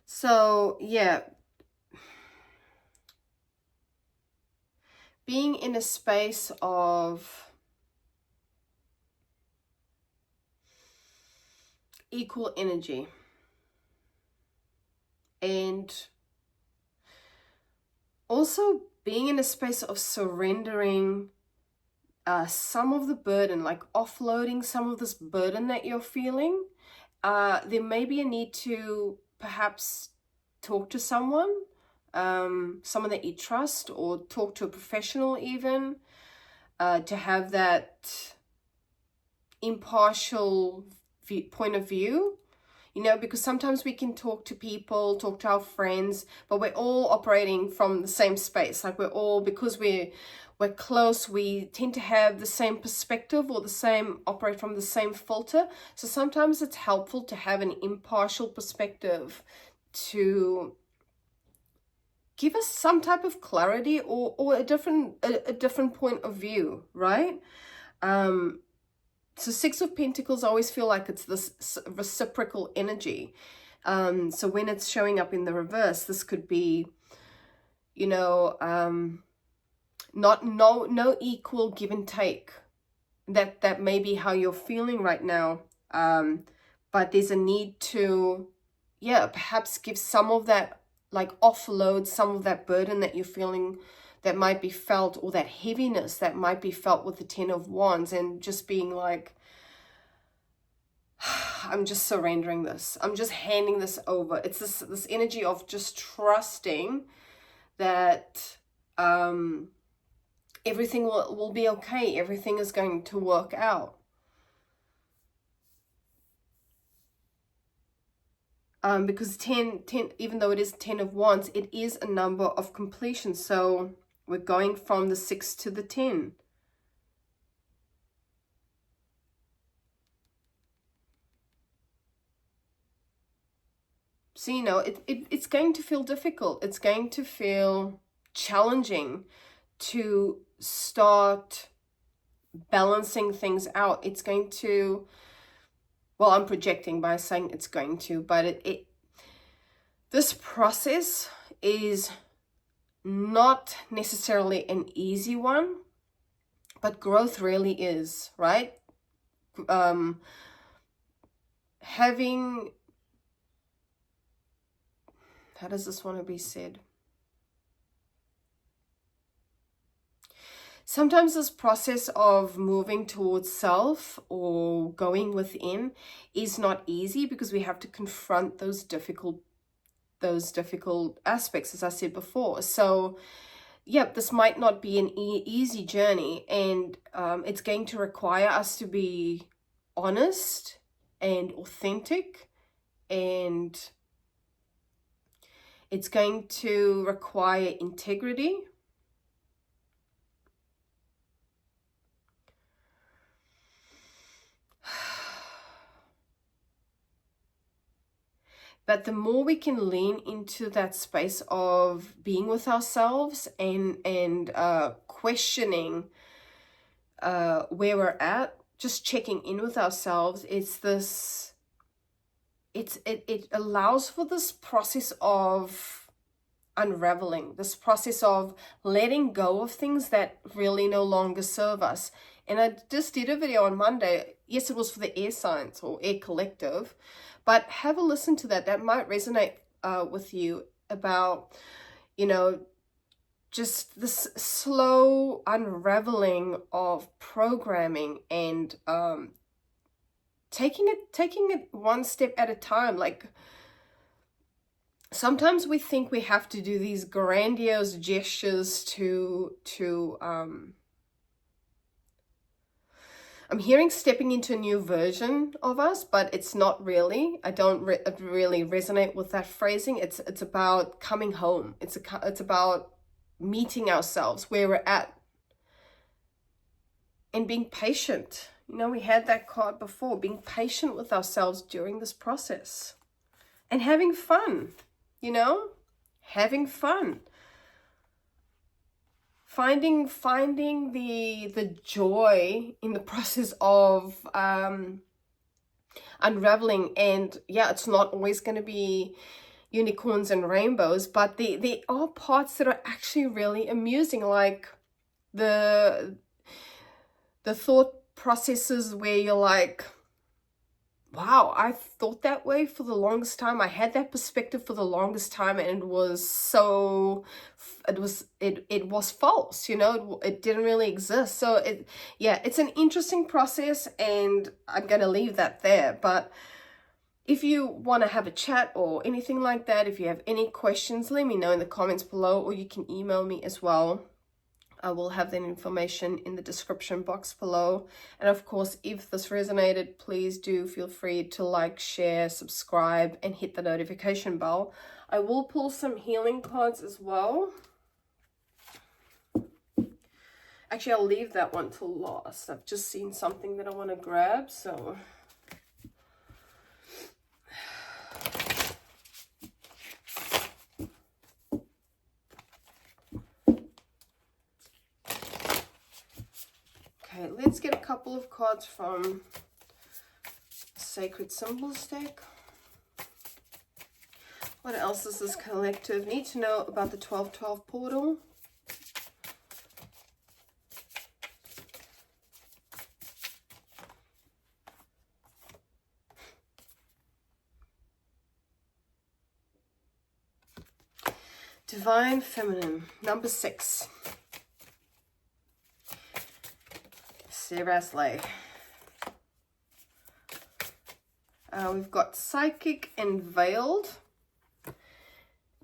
So, yeah, being in a space of equal energy and also being in a space of surrendering some of the burden, like offloading some of this burden that you're feeling. There may be a need to perhaps talk to someone, someone that you trust, or talk to a professional even, to have that impartial point of view. You know, because sometimes we can talk to people, talk to our friends, but we're all operating from the same space. Like we're all, because we're close, we tend to have the same perspective or operate from the same filter. So sometimes it's helpful to have an impartial perspective to give us some type of clarity or a different point of view, right? So Six of Pentacles, I always feel like it's this reciprocal energy. So when it's showing up in the reverse, this could be, you know, no equal give and take. That may be how you're feeling right now. But there's a need to, yeah, perhaps give some of that, like offload some of that burden that you're feeling, that might be felt, or that heaviness that might be felt with the Ten of Wands, and just being like, I'm just surrendering this. I'm just handing this over. It's this energy of just trusting that everything will be okay. Everything is going to work out. Because 10, even though it is 10 of Wands, it is a number of completion. So we're going from the 6 to the 10. So, you know, it's going to feel difficult. It's going to feel challenging to start balancing things out. It's going to, well, I'm projecting by saying it's going to, but this process is not necessarily an easy one, but growth really is, right? Having, how does this want to be said? Sometimes this process of moving towards self or going within is not easy, because we have to confront those difficult aspects, as I said before. So yeah, this might not be an easy journey, and it's going to require us to be honest and authentic, and it's going to require integrity. But the more we can lean into that space of being with ourselves and questioning where we're at, just checking in with ourselves, it allows for this process of unraveling, this process of letting go of things that really no longer serve us. And I just did a video on Monday. Yes, it was for the air signs or air collective, but have a listen to that. That might resonate with you about, you know, just this slow unraveling of programming, and taking it one step at a time. Like, sometimes we think we have to do these grandiose gestures to I'm hearing stepping into a new version of us, but it's not really. I don't really resonate with that phrasing. It's about coming home. It's about meeting ourselves where we're at and being patient. You know, we had that card before, being patient with ourselves during this process and having fun, you know, having fun. finding the joy in the process of unraveling. And yeah, it's not always going to be unicorns and rainbows, but there are parts that are actually really amusing, like the thought processes where you're like, wow, I thought that way for the longest time. I had that perspective for the longest time, and it was so, it was false, you know, it didn't really exist. So yeah, it's an interesting process, and I'm gonna leave that there. But if you want to have a chat or anything like that, if you have any questions, let me know in the comments below, or you can email me as well. I will have that information in the description box below. And of course, if this resonated, please do feel free to like, share, subscribe, and hit the notification bell. I will pull some healing cards as well. Actually, I'll leave that one till last. I've just seen something that I want to grab, so... Okay, let's get a couple of cards from Sacred Symbols deck. What else does this collective need to know about the 1212 portal? Divine Feminine, number 6. Seriously. We've got Psychic and Veiled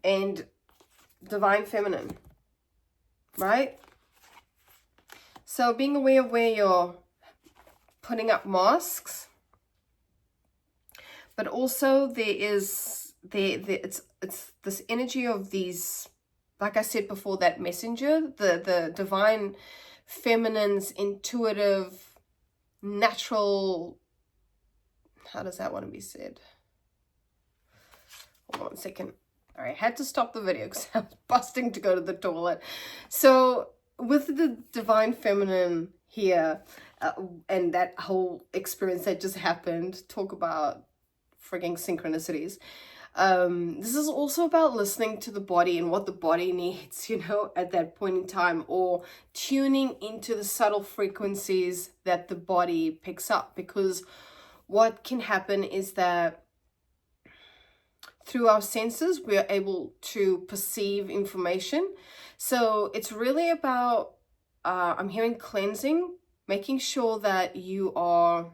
and Divine Feminine, right? So being aware of where you're putting up masks, but also there is it's this energy of these, like I said before, that messenger, the Divine Feminine's intuitive, natural, how does that want to be said? Hold on 1 second. All right, I had to stop the video because I was busting to go to the toilet. So with the Divine Feminine here, and that whole experience that just happened, talk about frigging synchronicities. This is also about listening to the body and what the body needs, you know, at that point in time, or tuning into the subtle frequencies that the body picks up. Because what can happen is that through our senses, we are able to perceive information. So it's really about, I'm hearing cleansing, making sure that you are,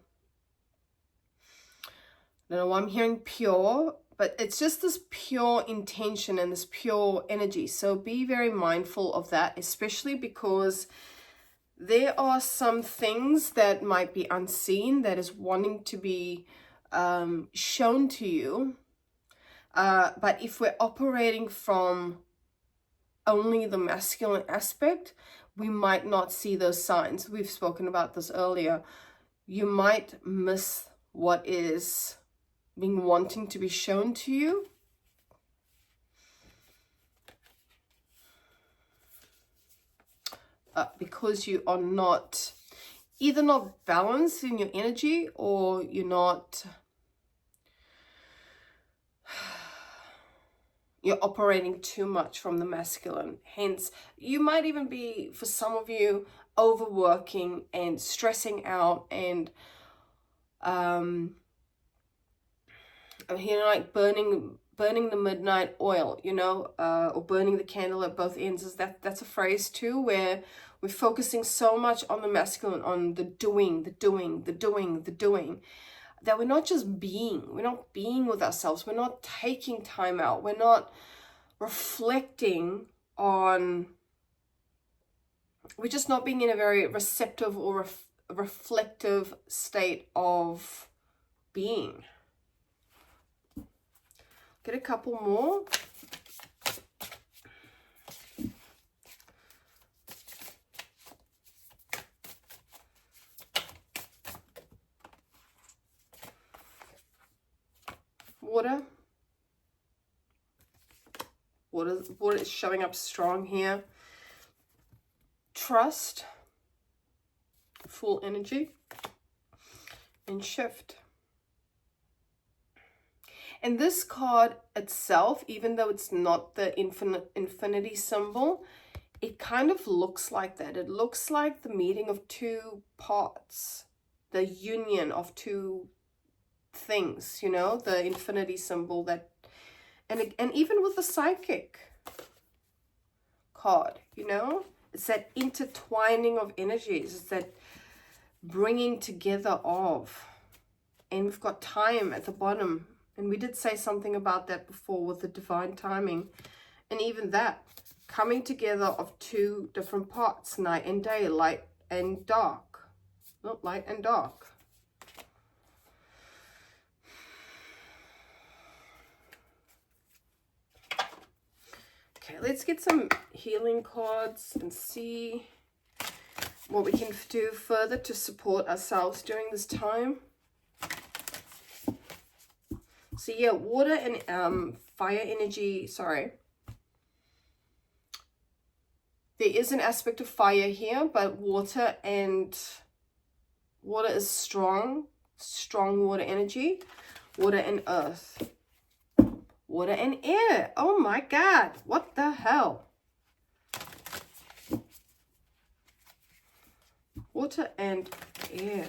I don't know why I'm hearing pure, but it's just this pure intention and this pure energy. So be very mindful of that, especially because there are some things that might be unseen that is wanting to be shown to you. But if we're operating from only the masculine aspect, we might not see those signs. We've spoken about this earlier. You might miss what is being wanting to be shown to you. Because you are not, either not balanced in your energy, or you're not, you're operating too much from the masculine. Hence, you might even be, for some of you, overworking and stressing out and you know, like burning the midnight oil, you know, or burning the candle at both ends. That's a phrase too, where we're focusing so much on the masculine, on the doing, that we're not just being. We're not being with ourselves. We're not taking time out. We're not reflecting on, we're just not being in a very receptive or reflective state of being. Get a couple more. Water. Water is showing up strong here. trust, full energy, and shift. And this card itself, even though it's not the infinity symbol, it kind of looks like that. It looks like the meeting of two parts, the union of two things, you know, the infinity symbol that, and even with the psychic card, you know, it's that intertwining of energies, it's that bringing together of, and we've got time at the bottom, and we did say something about that before with the divine timing, and even that coming together of two different parts, night and day, light and dark, not light and dark. Okay, let's get some healing cards and see what we can do further to support ourselves during this time. So yeah, water and fire energy, sorry. There is an aspect of fire here, but water is strong water energy. Water and earth. Water and air. Oh my God, what the hell? Water and air.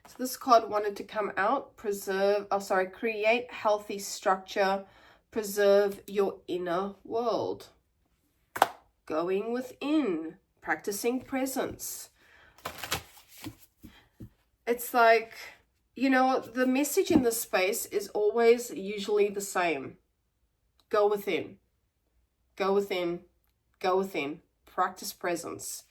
So this card wanted to come out, create healthy structure, preserve your inner world. Going within, practicing presence. It's like, you know, the message in this space is always usually the same. Go within. Go within. Go within. Practice presence.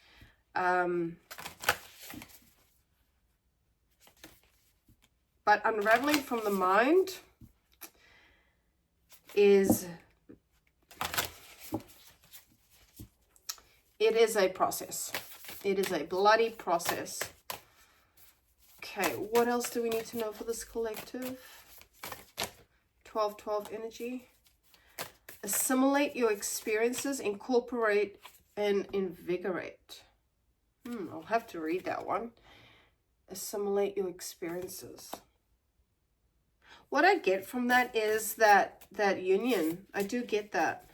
But unraveling from the mind is, it is a process. It is a bloody process. Okay, what else do we need to know for this collective? 12-12 energy. Assimilate your experiences, incorporate and invigorate. I'll have to read that one. Assimilate your experiences. What I get from that is that union. I do get that.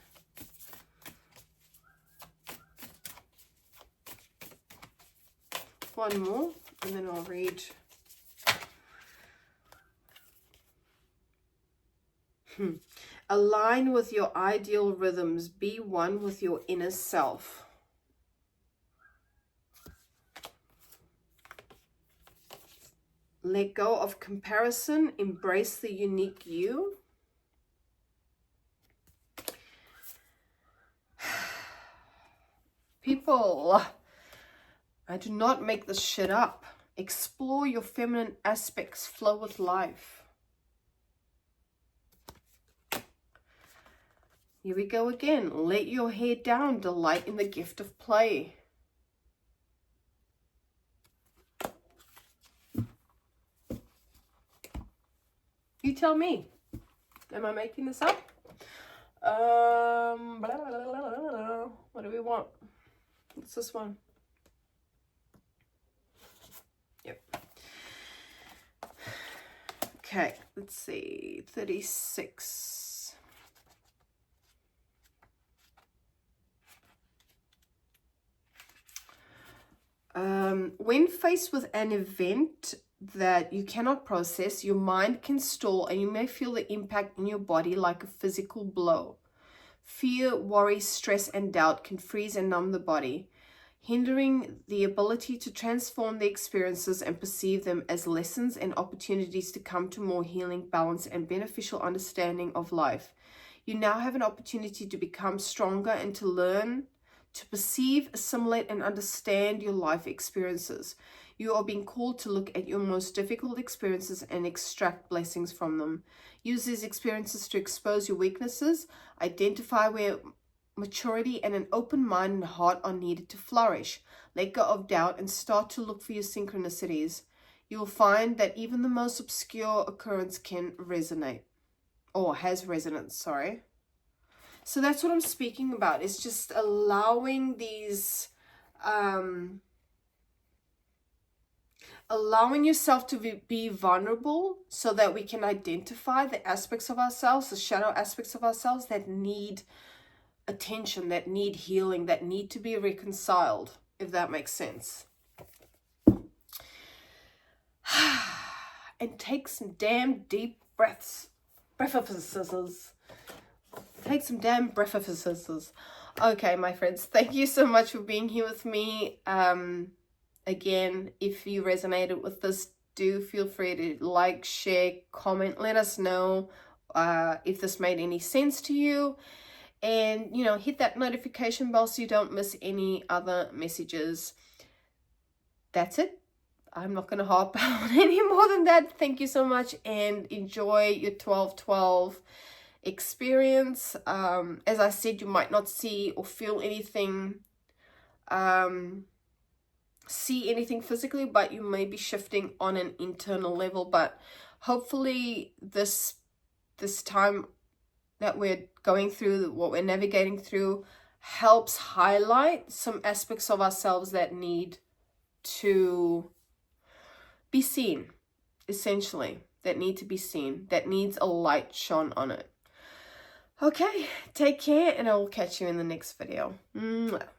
One more, and then I'll read. Align with your ideal rhythms. Be one with your inner self. Let go of comparison. Embrace the unique you. People, I do not make this shit up. Explore your feminine aspects. Flow with life. Here we go again. Let your hair down. Delight in the gift of play. You tell me. Am I making this up? What do we want? What's this one? Yep. Okay, let's see. 36. When faced with an event that you cannot process, your mind can stall and you may feel the impact in your body like a physical blow. Fear, worry, stress, and doubt can freeze and numb the body, hindering the ability to transform the experiences and perceive them as lessons and opportunities to come to more healing, balance, and beneficial understanding of life. You now have an opportunity to become stronger and to learn to perceive, assimilate, and understand your life experiences. You are being called to look at your most difficult experiences and extract blessings from them. Use these experiences to expose your weaknesses, identify where maturity and an open mind and heart are needed to flourish. Let go of doubt and start to look for your synchronicities. You will find that even the most obscure occurrence can resonate. or has resonance, sorry. So that's what I'm speaking about. It's just allowing these, allowing yourself to be vulnerable so that we can identify the aspects of ourselves, the shadow aspects of ourselves that need attention, that need healing, that need to be reconciled, if that makes sense. And take some damn deep breaths. Breath-of-scissors. Take some damn breath-of-scissors. Okay, my friends, thank you so much for being here with me. Again, if you resonated with this, do feel free to like, share, comment, let us know if this made any sense to you. And, you know, hit that notification bell so you don't miss any other messages. That's it. I'm not going to harp on any more than that. Thank you so much, and enjoy your 12/12 experience. As I said, you might not see or feel anything, see anything physically, but you may be shifting on an internal level. But hopefully this time that we're going through, what we're navigating through, helps highlight some aspects of ourselves that need to be seen, essentially, that need to be seen, that needs a light shone on it. Okay, take care, and I will catch you in the next video. Mwah.